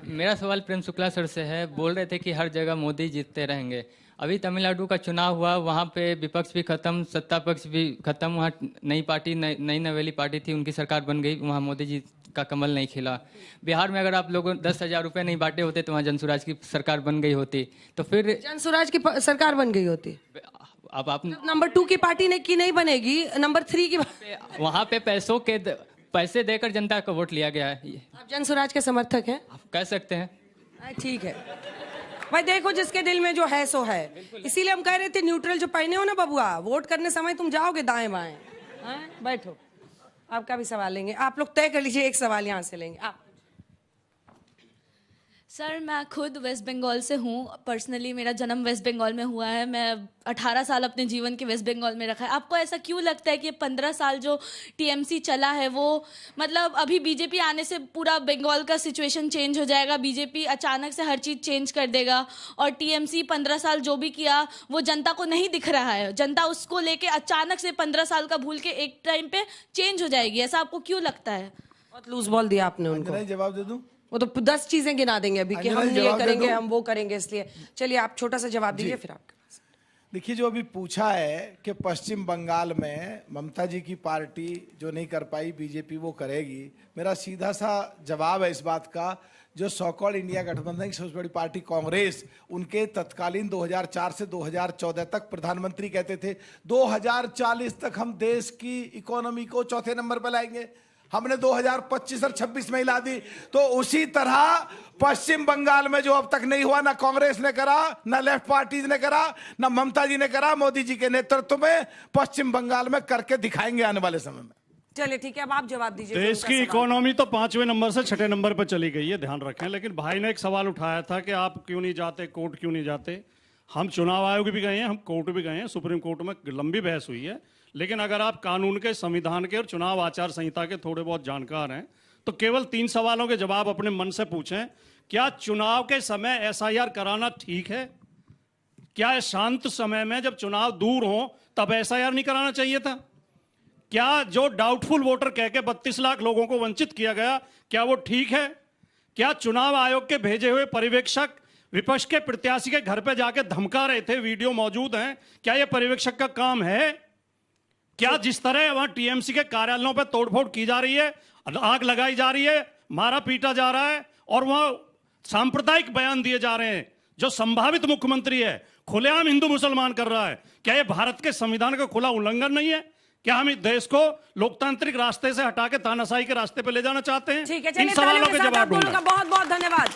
मेरा सवाल प्रेम शुक्ला सर से है। बोल रहे थे कि हर जगह मोदी जीतते रहेंगे। अभी तमिलनाडु का चुनाव हुआ, वहाँ पे विपक्ष भी खत्म, सत्ता पक्ष भी खत्म। वहाँ नई पार्टी, नई नवेली पार्टी थी, उनकी सरकार बन गई, वहाँ मोदी जी का कमल नहीं खिला। बिहार में अगर आप लोगों 10,000 रुपये नहीं बांटे होते तो वहाँ जनसुराज की सरकार बन गई होती। तो फिर जनसुराज की सरकार बन गई होती। अब आप नंबर 2 की पार्टी ने की नहीं बनेगी, नंबर 3 की वहाँ पे पैसे देकर जनता को वोट लिया गया है। आप जनसुराज के समर्थक हैं? आप कह सकते हैं। ठीक है भाई, देखो जिसके दिल में जो है सो है, इसीलिए हम कह रहे थे न्यूट्रल जो पहने हो ना बबुआ, वोट करने समय तुम जाओगे दाएं बाएं। बैठो, आपका भी सवाल लेंगे। आप लोग तय कर लीजिए, एक सवाल यहाँ से लेंगे। आप सर, मैं खुद वेस्ट बंगाल से हूँ। पर्सनली मेरा जन्म वेस्ट बंगाल में हुआ है। मैं 18 साल अपने जीवन के वेस्ट बंगाल में रखा है। आपको ऐसा क्यों लगता है कि 15 साल जो टीएमसी चला है वो, मतलब अभी बीजेपी आने से पूरा बंगाल का सिचुएशन चेंज हो जाएगा, बीजेपी अचानक से हर चीज़ चेंज कर देगा, और टीएमसी 15 साल जो भी किया वो जनता को नहीं दिख रहा है, जनता उसको लेके अचानक से 15 साल का भूल के एक टाइम पे चेंज हो जाएगी, ऐसा आपको क्यों लगता है? बहुत लूज बॉल दिया आपने उनको। जवाब दे दूं? वो तो 10 चीजें गिना देंगे अभी कि हम ये करेंगे, हम वो करेंगे, इसलिए चलिए आप छोटा सा जवाब दीजिए फिर आपके पास। देखिए, जो अभी पूछा है कि पश्चिम बंगाल में ममता जी की पार्टी जो नहीं कर पाई बीजेपी वो करेगी, मेरा सीधा सा जवाब है इस बात का, जो सो कॉल्ड इंडिया गठबंधन की सबसे बड़ी पार्टी कांग्रेस, उनके तत्कालीन 2004 से 2014 तक प्रधानमंत्री कहते थे 2040 तक हम देश की इकोनॉमी को चौथे नंबर पर लाएंगे। हमने 2025 और 26 में हिला दी। तो उसी तरह पश्चिम बंगाल में जो अब तक नहीं हुआ, ना कांग्रेस ने करा, ना लेफ्ट पार्टीज ने करा, ना ममता जी ने करा, मोदी जी के नेतृत्व में पश्चिम बंगाल में करके दिखाएंगे आने वाले समय में। चलिए ठीक है, अब आप जवाब दीजिए। देश की इकोनॉमी तो 5वें नंबर से 6ठे नंबर पर चली गई है, ध्यान रखें। लेकिन भाई ने एक सवाल उठाया था कि आप क्यों नहीं जाते, कोर्ट क्यों नहीं जाते। हम चुनाव आयोग भी गए हैं, हम कोर्ट भी गए हैं, सुप्रीम कोर्ट में लंबी बहस हुई है। लेकिन अगर आप कानून के, संविधान के और चुनाव आचार संहिता के थोड़े बहुत जानकार हैं तो केवल 3 सवालों के जवाब अपने मन से पूछें। क्या चुनाव के समय एसआईआर कराना ठीक है? क्या शांत समय में जब चुनाव दूर हो तब एसआईआर नहीं कराना चाहिए था? क्या जो डाउटफुल वोटर कह के 32 लाख लोगों को वंचित किया गया, क्या वो ठीक है? क्या चुनाव आयोग के भेजे हुए पर्यवेक्षक विपक्ष के प्रत्याशी के घर पे जाके धमका रहे थे, वीडियो मौजूद हैं, क्या ये पर्यवेक्षक का काम है? क्या जिस तरह वहां टीएमसी के कार्यालयों पर तोड़फोड़ की जा रही है, आग लगाई जा रही है, मारा पीटा जा रहा है और वहां सांप्रदायिक बयान दिए जा रहे हैं, जो संभावित मुख्यमंत्री है खुलेआम हिंदू मुसलमान कर रहा है, क्या ये भारत के संविधान का खुला उल्लंघन नहीं है? क्या हम इस देश को लोकतांत्रिक रास्ते से हटा के तानाशाही के रास्ते पे ले जाना चाहते हैं? ठीक है, इन सवालों के जवाब दूंगा। बहुत बहुत धन्यवाद।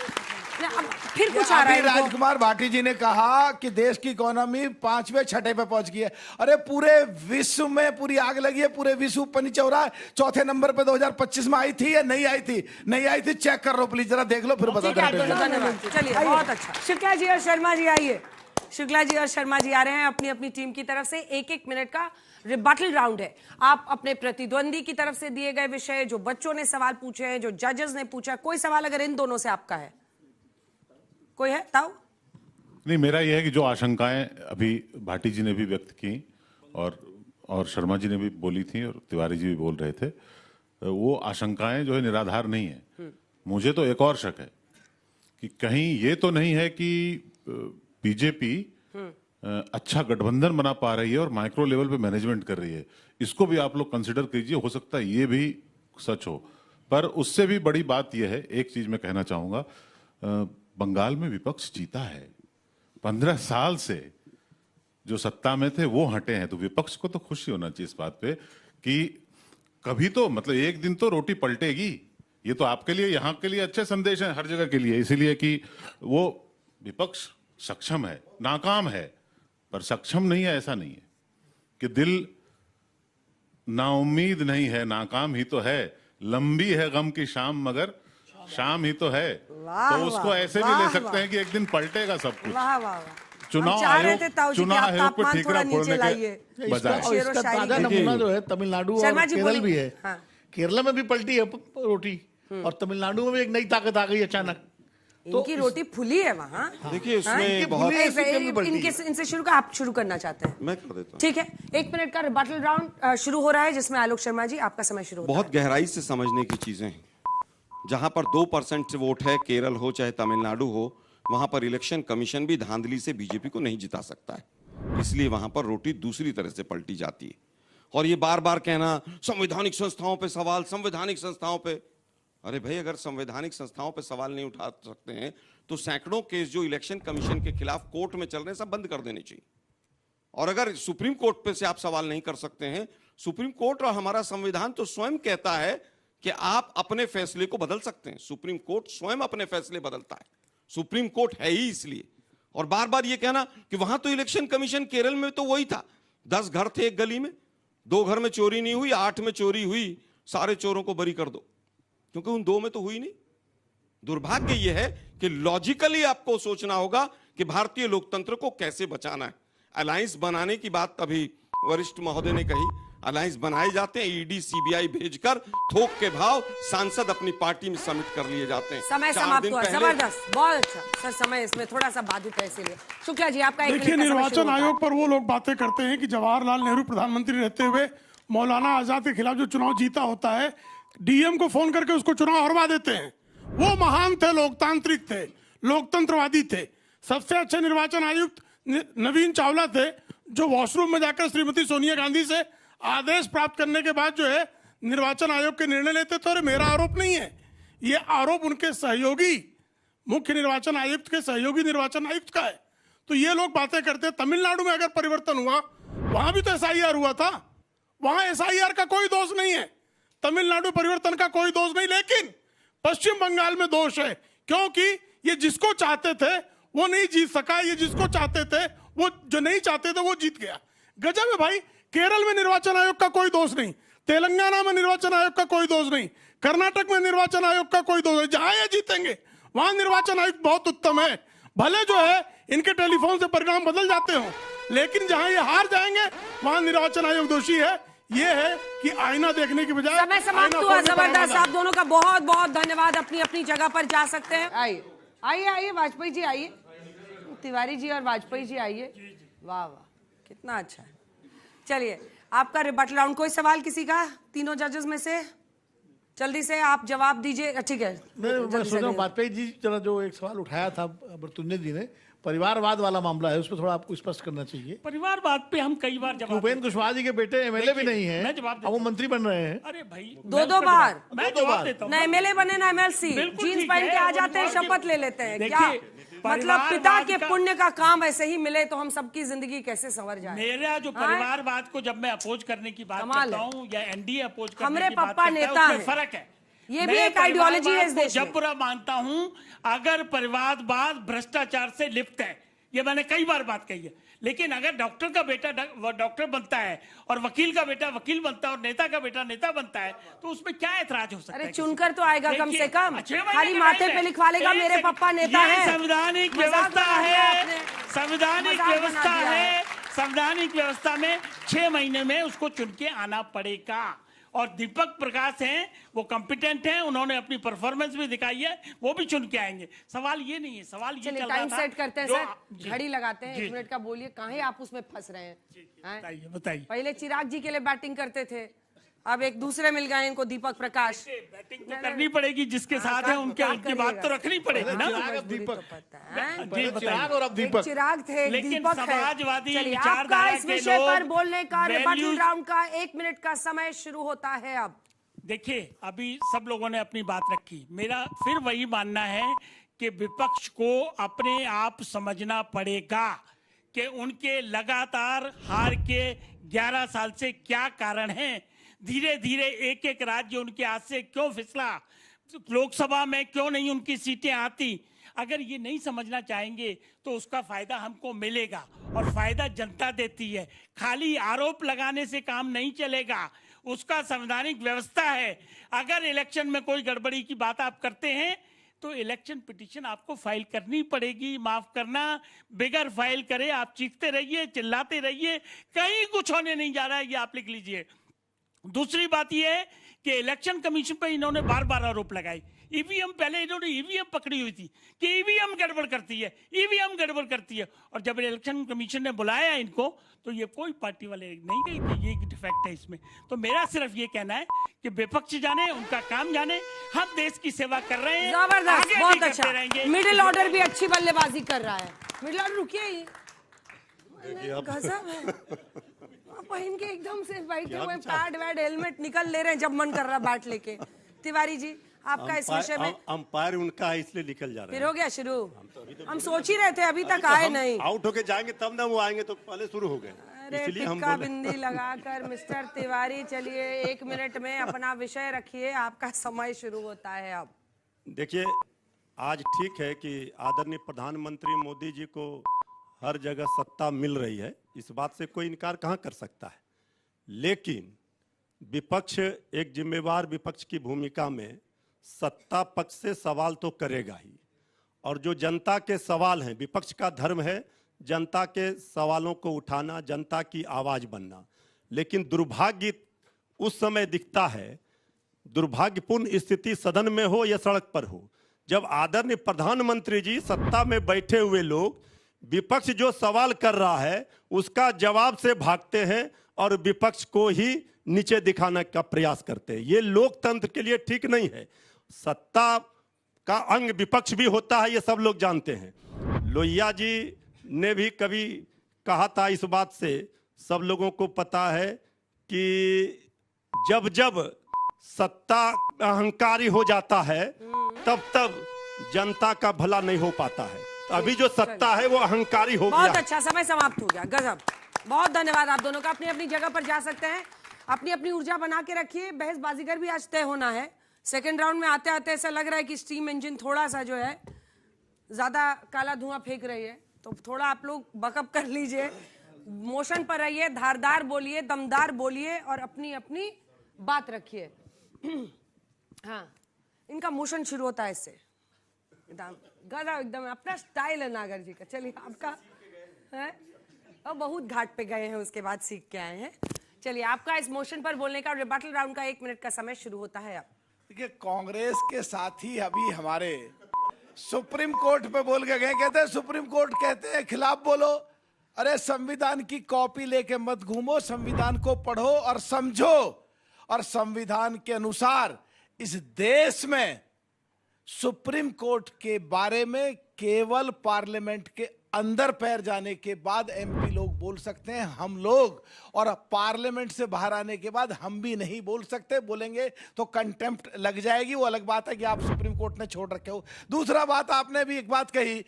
अब फिर कुछ आ रहा है। राजकुमार भाटी जी ने कहा कि देश की इकोनॉमी 5वें 6ठे पे पहुंच गई है। अरे पूरे विश्व में पूरी आग लगी है, पूरे विश्व ऊपर नीचे हो रहा है। चौथे नंबर पे 2025 में आई थी या नहीं आई थी? नहीं आई थी, चेक कर लो प्लीज, जरा देख लो फिर बता दो। धन्यवाद। चलिए बहुत अच्छा। शुक्ला जी और शर्मा जी आइए। शुक्ला जी और शर्मा जी आ रहे हैं अपनी अपनी टीम की तरफ से। 1-1 मिनट का रिबटल राउंड है। आप अपने प्रतिद्वंदी की तरफ से दिए गए विषय, जो बच्चों ने सवाल पूछे हैं, जो जजेस ने पूछा, कोई सवाल अगर इन दोनों से आपका है, कोई है ताऊ? नहीं, मेरा यह है कि जो आशंकाएं अभी भाटी जी ने भी व्यक्त की और शर्मा जी ने भी बोली थी और तिवारी जी भी बोल रहे थे, वो आशंकाएं जो है निराधार नहीं है। मुझे तो एक और शक है कि कहीं ये तो नहीं है कि बीजेपी अच्छा गठबंधन बना पा रही है और माइक्रो लेवल पे मैनेजमेंट कर रही है। इसको भी आप लोग कंसिडर कीजिए, हो सकता है ये भी सच हो। पर उससे भी बड़ी बात यह है, एक चीज मैं कहना चाहूंगा, बंगाल में विपक्ष जीता है। 15 साल से जो सत्ता में थे वो हटे हैं, तो विपक्ष को तो खुशी होना चाहिए इस बात पे कि कभी तो, मतलब एक दिन तो रोटी पलटेगी। ये तो आपके लिए, यहाँ के लिए अच्छे संदेश हैं, हर जगह के लिए, इसीलिए कि वो विपक्ष सक्षम है, नाकाम है पर सक्षम नहीं है। ऐसा नहीं है कि दिल नाउम्मीद नहीं है, नाकाम ही तो है। लंबी है गम की शाम मगर शाम ही तो है। तो उसको ऐसे भी ले सकते हैं कि एक दिन पलटेगा सब कुछ। चुनाव आयोग पे ठीकरा फोड़ने के बजाय इसका ताजा नमूना जो है तमिलनाडु और केरल भी है। केरल में भी पलटी है रोटी और तमिलनाडु में भी एक नई ताकत आ गई अचानक। इनकी रोटी फुली है वहाँ। देखिए उसमें बहुत इनसे शुरू का, आप शुरू करना चाहते हैं? मैं कर देता हूँ। ठीक है, 1 मिनट का रिबटल राउंड शुरू हो रहा है जिसमें आलोक शर्मा जी आपका समय शुरू होता है। बहुत गहराई से समझने की चीजें हैं। जहां पर 2% से वोट है, केरल हो चाहे तमिलनाडु हो, वहां पर इलेक्शन कमीशन भी धांधली से बीजेपी को नहीं जिता सकता है, इसलिए वहां पर रोटी दूसरी तरह से पलटी जाती है। और ये बार बार कहना संवैधानिक संस्थाओं पे सवाल, संवैधानिक संस्थाओं पे, अरे भाई अगर संवैधानिक संस्थाओं पे सवाल नहीं उठा सकते हैं तो सैकड़ों केस जो इलेक्शन कमीशन के खिलाफ कोर्ट में चल रहे हैं सब बंद कर देने चाहिए। और अगर सुप्रीम कोर्ट पे से आप सवाल नहीं कर सकते हैं, सुप्रीम कोर्ट और हमारा संविधान तो स्वयं कहता है कि आप अपने फैसले को बदल सकते हैं। सुप्रीम कोर्ट स्वयं अपने फैसले बदलता है, सुप्रीम कोर्ट है ही इसलिए। और बार बार ये कहना कि वहां तो इलेक्शन कमीशन, केरल में तो वही था, 10 घर थे एक गली में, 2 घर में चोरी नहीं हुई, 8 में चोरी हुई, सारे चोरों को बरी कर दो, क्योंकि उन 2 में तो हुई नहीं। दुर्भाग्य यह है कि लॉजिकली आपको सोचना होगा कि भारतीय लोकतंत्र को कैसे बचाना है। अलायंस बनाने की बात अभी वरिष्ठ महोदय ने कही, अलायंस बनाए जाते हैं, ईडी सीबीआई भेजकर थोक के भाव सांसद अपनी पार्टी में सबमिट कर लिए जाते हैं। समय समाप्त हुआ, जबरदस्त, बहुत अच्छा सर। समय इसमें थोड़ा सा बाधित है, इसीलिए शुक्ला जी आपका एक देखिए, निर्वाचन आयोग पर वो लोग बातें करते हैं कि जवाहरलाल नेहरू प्रधानमंत्री रहते हुए मौलाना आजाद के खिलाफ जो चुनाव जीता होता है, डीएम को फोन करके उसको चुनाव हरवा देते हैं। वो महान थे, लोकतांत्रिक थे, लोकतंत्रवादी थे। सबसे अच्छे निर्वाचन आयुक्त नवीन चावला थे, जो वॉशरूम में जाकर श्रीमती सोनिया गांधी से आदेश प्राप्त करने के बाद जो है निर्वाचन आयोग के निर्णय लेते थे। और मेरा आरोप नहीं है, ये आरोप उनके सहयोगी मुख्य निर्वाचन आयुक्त के सहयोगी निर्वाचन आयुक्त का है। तो ये लोग बातें करते हैं। तमिलनाडु में अगर परिवर्तन हुआ, वहां भी तो एसआईआर हुआ था, वहां एसआईआर का कोई दोष नहीं है, तमिलनाडु परिवर्तन का कोई दोष नहीं। लेकिन पश्चिम बंगाल में दोष है, क्योंकि ये जिसको चाहते थे वो नहीं जीत सका, ये जिसको चाहते थे वो जो नहीं चाहते थे वो जीत गया। गजब है भाई। केरल में निर्वाचन आयोग का कोई दोष नहीं, तेलंगाना में निर्वाचन आयोग का कोई दोष नहीं, कर्नाटक में निर्वाचन आयोग का कोई दोष नहीं। जहां ये जीतेंगे वहां निर्वाचन आयोग बहुत उत्तम है। भले जो है इनके टेलीफोन से परिणाम बदल जाते हो, लेकिन जहां ये हार जाएंगे वहां निर्वाचन आयोग दोषी है। ये है कि आईना देखने की बजाय समय समाप्त हुआ। जबरदस्त, आप दोनों का बहुत बहुत धन्यवाद। अपनी अपनी जगह पर जा सकते हैं। आइए आइए आइए, वाजपेयी जी आइए, तिवारी जी और वाजपेयी जी आइए। वाह वाह, कितना अच्छा है। चलिए, आपका रिबटल राउंड। कोई सवाल किसी का, तीनों जजेस में से जल्दी से आप जवाब दीजिए। ठीक है, मैं सोच रहा हूँ वाजपेयी जी जरा जो एक सवाल उठाया था बरतुन्ने जी ने, परिवारवाद वाला मामला है, उस पर थोड़ा आपको स्पष्ट करना चाहिए। परिवारवाद पे हम कई बार जवाब, भूपेंद्र कुशवाहा जी के बेटे एमएलए भी नहीं है, मैं जवाब वो मंत्री बन रहे हैं। अरे भाई, 2 बार मैं जवाब देता हूं। ना एमएलए बने ना एमएलसी, जीन्स पहन के आ जाते हैं, शपथ ले लेते हैं। क्या मतलब पिता के पुण्य का काम ऐसे ही मिले तो हम सबकी जिंदगी कैसे संवर जाए। मेरा जो परिवारवाद को जब मैं अपोज करने की बात करता हूँ या एनडीए अपोज करने हमारे की बात पापा करता है, नेता उसमें फर्क है। ये भी एक आइडियोलॉजी है इस देश में। जब बुरा मानता हूँ अगर परिवारवाद भ्रष्टाचार से लिप्त है, ये मैंने कई बार बात कही है। लेकिन अगर डॉक्टर का बेटा डॉक्टर बनता है और वकील का बेटा वकील बनता है और नेता का बेटा नेता बनता है, तो उसमें क्या ऐतराज हो सकता है? अरे चुनकर तो आएगा कम से कम, खाली माथे पे लिखवा लेगा मेरे पापा नेता है। संवैधानिक व्यवस्था है, संवैधानिक व्यवस्था है। संवैधानिक व्यवस्था में 6 महीने में उसको चुन के आना पड़ेगा। और दीपक प्रकाश हैं, वो कॉम्पिटेंट हैं, उन्होंने अपनी परफॉर्मेंस भी दिखाई है, वो भी चुन के आएंगे। सवाल ये नहीं है, सवाल ये चल रहा था। टाइम सेट करते हैं सर, घड़ी लगाते हैं, 1 मिनट का बोलिए, कहाँ आप उसमें फंस रहे हैं? बताइए बताइए। पहले चिराग जी के लिए बैटिंग करते थे, अब एक दूसरे मिल गए इनको, दीपक प्रकाश। बैटिंग तो करनी पड़ेगी, जिसके साथ है उनकी बात तो रखनी पड़ेगी ना। चिराग और अब दीपक, चिराग थे, लेकिन समाजवादी आपका इस विषय पर बोलने का रिबटल राउंड का 1 मिनट का समय शुरू होता है अब। देखिए, अभी सब लोगों ने अपनी बात रखी, मेरा फिर वही मानना है कि विपक्ष को अपने आप समझना पड़ेगा कि उनके लगातार हार के 11 साल से क्या कारण है। धीरे धीरे एक एक राज्य उनके हाथ से क्यों फिसला, लोकसभा में क्यों नहीं उनकी सीटें आती। अगर ये नहीं समझना चाहेंगे तो उसका फायदा हमको मिलेगा, और फायदा जनता देती है। खाली आरोप लगाने से काम नहीं चलेगा, उसका संवैधानिक व्यवस्था है। अगर इलेक्शन में कोई गड़बड़ी की बात आप करते हैं तो इलेक्शन पिटीशन आपको फाइल करनी पड़ेगी। माफ करना, बिगर फाइल करे आप चीखते रहिए, चिल्लाते रहिए, कहीं कुछ होने नहीं जा रहा है, ये आप लिख लीजिए। दूसरी बात यह है कि इलेक्शन कमीशन पे इन्होंने बार बार आरोप लगाए। ईवीएम, पहले इन्होंने ईवीएम पकड़ी हुई थी कि ईवीएम गड़बड़ करती है, ईवीएम गड़बड़ करती है, और जब इलेक्शन कमीशन ने बुलाया इनको तो ये कोई पार्टी वाले नहीं गई कि ये डिफेक्ट है इसमें। तो मेरा सिर्फ ये कहना है कि विपक्ष जाने, उनका काम जाने, हम देश की सेवा कर रहे हैं, जबरदस्त, आगे बहुत भी अच्छा। करते रहेंगे। मिडिल ऑर्डर भी अच्छी बल्लेबाजी कर रहा है। मिडिल ऑर्डर रुकिए ही, गजब है। पहन के एकदम से बैठे हुए पैड वैड हेलमेट निकल ले रहे हैं जब मन कर रहा बैट लेके। तिवारी जी, आपका इस विषय में? अंपायर उनका है इसलिए निकल जा रहे हैं। फिर हो गया शुरू? हम सोच ही रहे थे, अभी तक आए नहीं। आउट होके जाएंगे तब ना वो आएंगे, तो पहले शुरू हो गए, इसलिए हम टिक्का बिंदी लगाकर मिस्टर तिवारी, चलिए 1 मिनट में अपना विषय रखिए, आपका समय शुरू होता है अब। देखिए, आज ठीक है कि आदरणीय प्रधानमंत्री मोदी जी को हर जगह सत्ता मिल रही है, इस बात से कोई इनकार कहाँ कर सकता है। लेकिन विपक्ष, एक जिम्मेवार विपक्ष की भूमिका में सत्ता पक्ष से सवाल तो करेगा ही, और जो जनता के सवाल हैं, विपक्ष का धर्म है जनता के सवालों को उठाना, जनता की आवाज बनना। लेकिन दुर्भाग्य उस समय दिखता है, दुर्भाग्यपूर्ण स्थिति सदन में हो या सड़क पर हो, जब आदरणीय प्रधानमंत्री जी सत्ता में बैठे हुए लोग विपक्ष जो सवाल कर रहा है उसका जवाब से भागते हैं और विपक्ष को ही नीचे दिखाने का प्रयास करते हैं। ये लोकतंत्र के लिए ठीक नहीं है। सत्ता का अंग विपक्ष भी होता है, ये सब लोग जानते हैं। लोहिया जी ने भी कभी कहा था, इस बात से सब लोगों को पता है कि जब जब सत्ता अहंकारी हो जाता है तब तब जनता का भला नहीं हो पाता है। तो अभी जो सत्ता है वो अहंकारी हो गया। बहुत अच्छा, समय समाप्त हो गया। गजब, बहुत धन्यवाद आप दोनों का। अपनी अपनी जगह पर जा सकते हैं, अपनी अपनी ऊर्जा बना के रखिए। बहस बाजीगर भी आज तय होना है। सेकंड राउंड में आते आते ऐसा लग रहा है कि स्टीम इंजन थोड़ा सा जो है ज्यादा काला धुआं फेंक रही है, तो थोड़ा आप लोग बकअप कर लीजिए, मोशन पर रहिए, धारदार बोलिए, दमदार बोलिए और अपनी अपनी बात रखिए। हाँ, इनका मोशन शुरू होता है इससे, एकदम अपना स्टाइल है नागर जी का। चलिए, आपका है और बहुत घाट पे गए हैं, उसके बाद सीख के आए हैं। चलिए, आपका इस मोशन पर बोलने का रिबटल राउंड का 1 मिनट का समय शुरू होता है अब। देखिए, कांग्रेस के साथी अभी हमारे सुप्रीम कोर्ट पे बोल के गए, कहते हैं सुप्रीम कोर्ट कहते हैं खिलाफ बोलो। अरे संविधान की कॉपी लेके मत घूमो, संविधान को पढ़ो और समझो, और संविधान के अनुसार इस देश में सुप्रीम कोर्ट के बारे में केवल पार्लियामेंट के अंदर पैर जाने के बाद एमपी लोग बोल सकते हैं, हम लोग, और पार्लियामेंट से बाहर आने के बाद हम भी नहीं बोल सकते। बोलेंगे तो कंटेम्प्ट लग जाएगी, वो अलग बात है कि आप सुप्रीम कोर्ट ने छोड़ रखे हो। दूसरा बात, आपने भी एक बात कही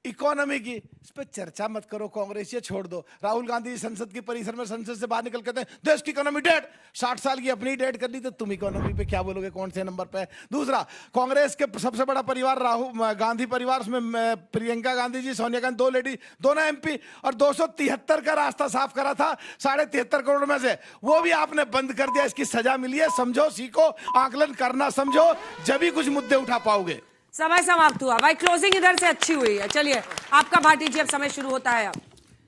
इकोनॉमी की, इस पर चर्चा मत करो, कांग्रेस ये छोड़ दो। राहुल गांधी संसद की परिसर में, संसद से बाहर निकल कहते हैं देश की इकोनॉमी डेड, 60 साल की अपनी डेड कर ली, तो तुम इकोनॉमी पे क्या बोलोगे, कौन से नंबर पे? दूसरा, कांग्रेस के सबसे बड़ा परिवार राहुल गांधी परिवार, उसमें प्रियंका गांधी जी, सोनिया गांधी, 2 लेडी, दोनों एमपी, और 273 का रास्ता साफ करा था 73.5 करोड़ में से, वो भी आपने बंद कर दिया। इसकी सजा मिली है, समझो, सीखो, आकलन करना समझो, जब भी कुछ मुद्दे उठा पाओगे। समय समाप्त हुआ भाई, क्लोजिंग इधर से अच्छी हुई है। चलिए, आपका भाटी जी, अब समय शुरू होता है अब।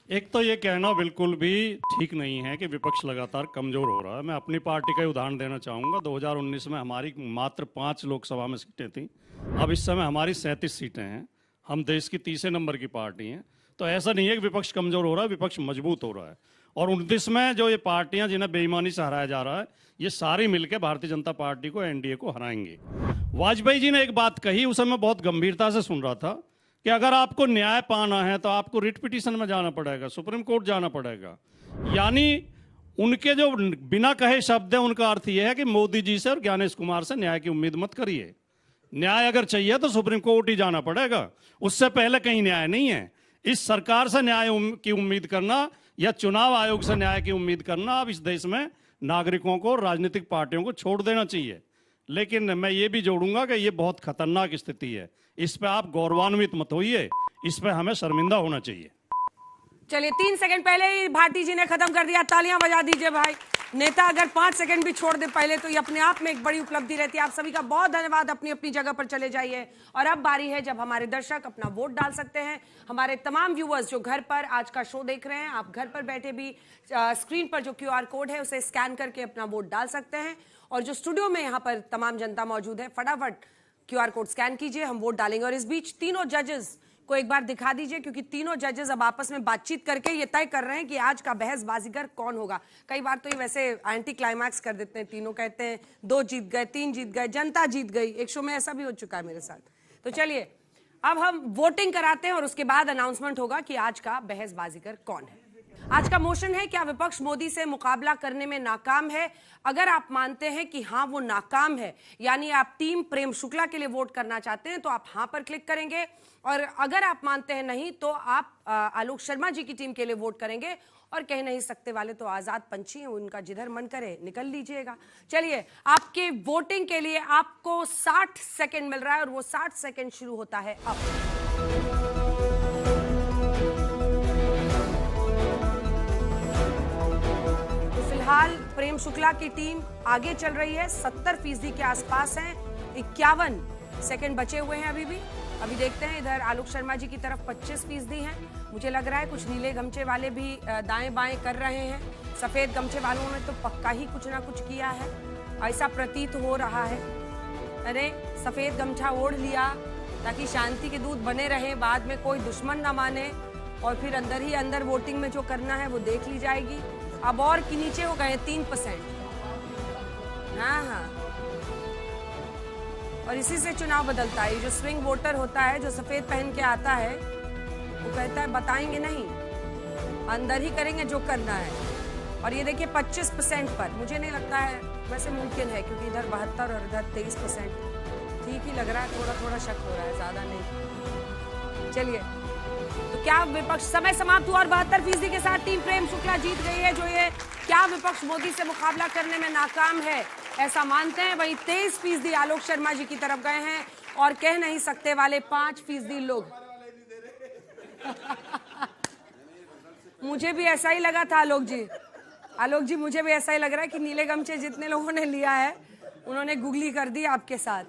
एक तो ये कहना बिल्कुल भी ठीक नहीं है कि विपक्ष लगातार कमजोर हो रहा है। मैं अपनी पार्टी का उदाहरण देना चाहूंगा। 2019 में हमारी मात्र 5 लोकसभा में सीटें थी, अब इस समय हमारी 37 सीटें हैं। हम देश की 30 नंबर की पार्टी हैं। तो ऐसा नहीं है कि विपक्ष कमजोर हो रहा है, विपक्ष मजबूत हो रहा है। और 29 में जो ये पार्टियां जिन्हें बेईमानी से हराया जा रहा है, ये सारी मिलकर भारतीय जनता पार्टी को, एनडीए को हराएंगे। वाजपेयी जी ने एक बात कही, उसे मैं बहुत गंभीरता से सुन रहा था, कि अगर आपको न्याय पाना है तो आपको रिट पिटीशन में जाना पड़ेगा, सुप्रीम कोर्ट जाना पड़ेगा। यानी उनके जो बिना कहे शब्द है, उनका अर्थ यह है कि मोदी जी से और ज्ञानेश कुमार से न्याय की उम्मीद मत करिए। न्याय अगर चाहिए तो सुप्रीम कोर्ट ही जाना पड़ेगा, उससे पहले कहीं न्याय नहीं है। इस सरकार से न्याय की उम्मीद करना या चुनाव आयोग से न्याय की उम्मीद करना, अब इस देश में नागरिकों को, राजनीतिक पार्टियों को छोड़ देना चाहिए। लेकिन मैं ये भी जोड़ूंगा कि ये बहुत खतरनाक स्थिति है, इस पे आप गौरवान्वित मत होइए, इस पे हमें शर्मिंदा होना चाहिए। चलिए, 3 सेकंड पहले ही भाटी जी ने खत्म कर दिया, तालियां बजा दीजिए भाई। नेता अगर 5 सेकंड भी छोड़ दे पहले, तो ये अपने आप में एक बड़ी उपलब्धि रहती है। आप सभी का बहुत धन्यवाद। अपनी अपनी जगह पर चले जाइए, और अब बारी है जब हमारे दर्शक अपना वोट डाल सकते हैं। हमारे तमाम व्यूअर्स जो घर पर आज का शो देख रहे हैं, आप घर पर बैठे भी स्क्रीन पर जो QR कोड है उसे स्कैन करके अपना वोट डाल सकते हैं। और जो स्टूडियो में यहाँ पर तमाम जनता मौजूद है, फटाफट QR कोड स्कैन कीजिए, हम वोट डालेंगे। और इस बीच तीनों जजेस को एक बार दिखा दीजिए, क्योंकि तीनों जजेस अब आपस में बातचीत करके ये तय कर रहे हैं कि आज का बहस बाजीगर कौन होगा। कई बार तो ये वैसे एंटी क्लाइमैक्स कर देते हैं, तीनों कहते हैं 2 जीत गए, 3 जीत गए, जनता जीत गई। एक शो में ऐसा भी हो चुका है मेरे साथ। तो चलिए अब हम वोटिंग कराते हैं और उसके बाद अनाउंसमेंट होगा कि आज का बहस बाजीगर कौन है। आज का मोशन है, क्या विपक्ष मोदी से मुकाबला करने में नाकाम है? अगर आप मानते हैं कि हाँ वो नाकाम है, यानी आप टीम प्रेम शुक्ला के लिए वोट करना चाहते हैं, तो आप हाँ पर क्लिक करेंगे। और अगर आप मानते हैं नहीं, तो आप आलोक शर्मा जी की टीम के लिए वोट करेंगे। और कह नहीं सकते वाले तो आजाद पंछी हैं, उनका जिधर मन करे निकल लीजिएगा। चलिए, आपके वोटिंग के लिए आपको 60 सेकंड मिल रहा है और वो 60 सेकंड शुरू होता है अब। फिलहाल प्रेम शुक्ला की टीम आगे चल रही है, 70% के आसपास है। 51 सेकंड बचे हुए हैं अभी भी। अभी देखते हैं, इधर आलोक शर्मा जी की तरफ 25% हैं। मुझे लग रहा है कुछ नीले गमछे वाले भी दाएं बाएं कर रहे हैं। सफेद गमछे वालों ने तो पक्का ही कुछ ना कुछ किया है, ऐसा प्रतीत हो रहा है। अरे सफेद गमछा ओढ़ लिया ताकि शांति के दूत बने रहे, बाद में कोई दुश्मन ना माने, और फिर अंदर ही अंदर वोटिंग में जो करना है वो देख ली जाएगी। अब और कि नीचे हो गए 3%। हाँ, और इसी से चुनाव बदलता है। जो स्विंग वोटर होता है, जो सफेद पहन के आता है, वो कहता है बताएंगे नहीं, अंदर ही करेंगे जो करना है। और ये देखिए 25% पर मुझे नहीं लगता है वैसे मुमकिन है, क्योंकि इधर 72 और इधर 23%। ठीक ही लग रहा है, थोड़ा थोड़ा शक हो रहा है, ज्यादा नहीं। चलिए, तो क्या विपक्ष, समय समाप्त हुआ और 72% के साथ टीम प्रेम शुक्ला जीत गई है। जो ये क्या विपक्ष मोदी से मुकाबला करने में नाकाम है ऐसा मानते हैं। वहीं 23% आलोक शर्मा जी की तरफ गए हैं और कह नहीं सकते वाले 5% लोग। मुझे भी ऐसा ही लगा था आलोक जी, मुझे भी ऐसा ही लग रहा है कि नीले गमछे जितने लोगों ने लिया है उन्होंने गुगली कर दी आपके साथ।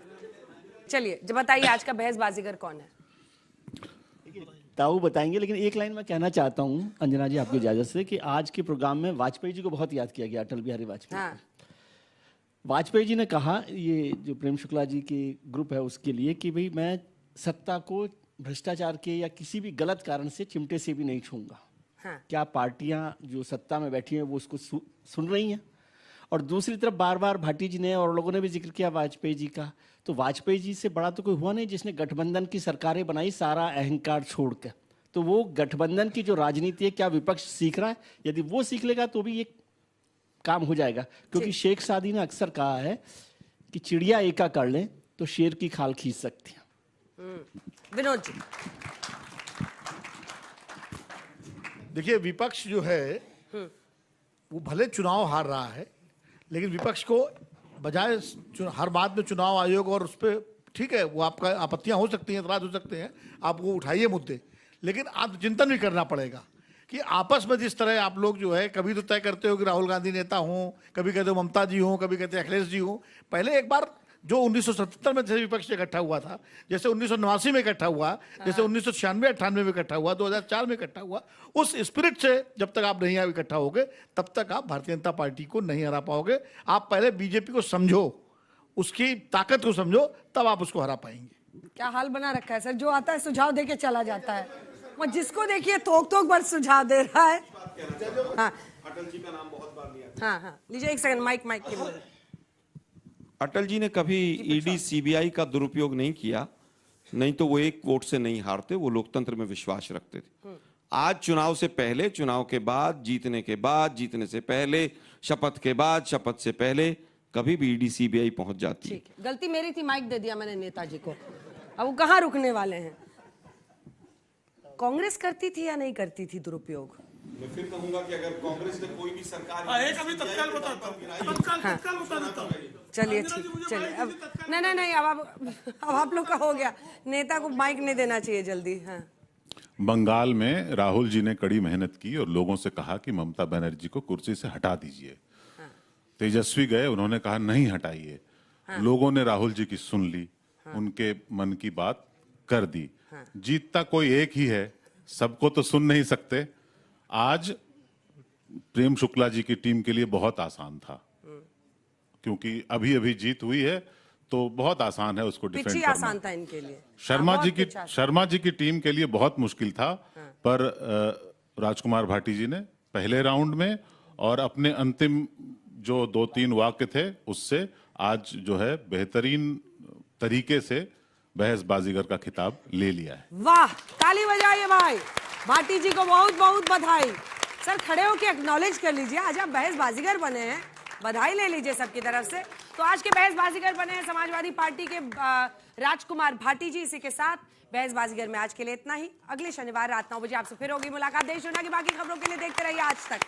चलिए, जब बताइए आज का बहस बाजीगर कौन है? ताऊ बताएंगे, लेकिन एक लाइन मैं कहना चाहता हूं अंजना जी आपकी इजाजत से, कि आज के प्रोग्राम में वाजपेयी जी को बहुत याद किया गया, अटल बिहारी वाजपेयी। हाँ। वाजपेयी जी ने कहा, ये जो प्रेम शुक्ला जी की ग्रुप है उसके लिए, कि भाई मैं सत्ता को भ्रष्टाचार के या किसी भी गलत कारण से चिमटे से भी नहीं छूंगा। हाँ। क्या पार्टियां जो सत्ता में बैठी हैं वो उसको सुन रही हैं? और दूसरी तरफ बार बार भाटी जी ने और लोगों ने भी जिक्र किया वाजपेयी जी का, तो वाजपेयी जी से बड़ा तो कोई हुआ नहीं जिसने गठबंधन की सरकारें बनाई सारा अहंकार छोड़कर। तो वो गठबंधन की जो राजनीति है, क्या विपक्ष सीख रहा है? यदि वो सीख लेगा तो भी ये काम हो जाएगा, क्योंकि शेख सादी ने अक्सर कहा है कि चिड़िया एका कर ले तो शेर की खाल खींच सकती है। विनोद जी, देखिए विपक्ष जो है वो भले चुनाव हार रहा है, लेकिन विपक्ष को बजाय हर बात में चुनाव आयोग और उस पर, ठीक है वो आपका आपत्तियां हो सकती हैं, एतराज हो सकते हैं, आप वो उठाइए मुद्दे, लेकिन आप चिंतन भी करना पड़ेगा कि आपस में जिस तरह आप लोग जो है, कभी तो तय करते हो कि राहुल गांधी नेता हों, कभी कहते हो ममता जी हों, कभी कहते हैं अखिलेश जी हों। पहले एक बार जो 1977 में जैसे विपक्ष इकट्ठा हुआ था, जैसे 1989 में इकट्ठा हुआ, जैसे 1996-98 में इकट्ठा हुआ, 2004 में इकट्ठा हुआ, उस स्पिरिट से जब तक आप नहीं इकट्ठा होगे तब तक आप भारतीय जनता पार्टी को नहीं हरा पाओगे। आप पहले बीजेपी को समझो, उसकी ताकत को समझो, तब आप उसको हरा पाएंगे। क्या हाल बना रखा है सर, जो आता है सुझाव देके चला जाता है, वो जिसको देखिए थोक भर सुझाव दे रहा है। हाँ, अटल जी का नाम बहुत बार लिया। हाँ, लीजिए एक सेकंड, माइक के लिए। अटल जी ने कभी ईडी सीबीआई का दुरुपयोग नहीं किया, नहीं तो वो एक वोट से नहीं हारते, वो लोकतंत्र में विश्वास रखते थे। आज चुनाव से पहले, चुनाव के बाद, जीतने के बाद, जीतने से पहले, शपथ के बाद, शपथ से पहले कभी भी ईडी सीबीआई पहुंच जाती है। गलती मेरी थी, माइक दे दिया मैंने नेताजी को, अब वो कहाँ रुकने वाले हैं। कांग्रेस करती थी या नहीं करती थी दुरुपयोग? मैं फिर कहूंगा कि अगर कांग्रेस ने कोई भी सरकार चलिए चलिए, अब नहीं, अब आप लोग का हो गया, नेता को माइक नहीं देना चाहिए जल्दी। हाँ। बंगाल में राहुल जी ने कड़ी मेहनत की और लोगों से कहा कि ममता बनर्जी को कुर्सी से हटा दीजिए। हाँ। तेजस्वी गए, उन्होंने कहा नहीं हटाइए। हाँ। लोगों ने राहुल जी की सुन ली। हाँ। उनके मन की बात कर दी। हाँ। जीतता कोई एक ही है, सबको तो सुन नहीं सकते। आज प्रेम शुक्ला जी की टीम के लिए बहुत आसान था, क्योंकि अभी अभी जीत हुई है तो बहुत आसान है उसको डिफेंड करना। आसान था इनके लिए। शर्मा जी की टीम के लिए बहुत मुश्किल था, पर राजकुमार भाटी जी ने पहले राउंड में और अपने अंतिम जो 2-3 वाक्य थे उससे आज जो है बेहतरीन तरीके से बहस बाजीगर का खिताब ले लिया है। वाह, ताली बजाइए भाई, भाटी जी को बहुत बहुत बधाई। सर खड़े होकर एक्नॉलेज कर लीजिए, आज आप बहस बाजीगर बने हैं, बधाई ले लीजिए सबकी तरफ से। तो आज के बहस बाजीगर बने हैं समाजवादी पार्टी के राजकुमार भाटी जी। इसी के साथ बहस बाजीगर में आज के लिए इतना ही। अगले शनिवार रात 9 बजे आपसे फिर होगी मुलाकात। देश दुनिया की बाकी खबरों के लिए देखते रहिए आज तक।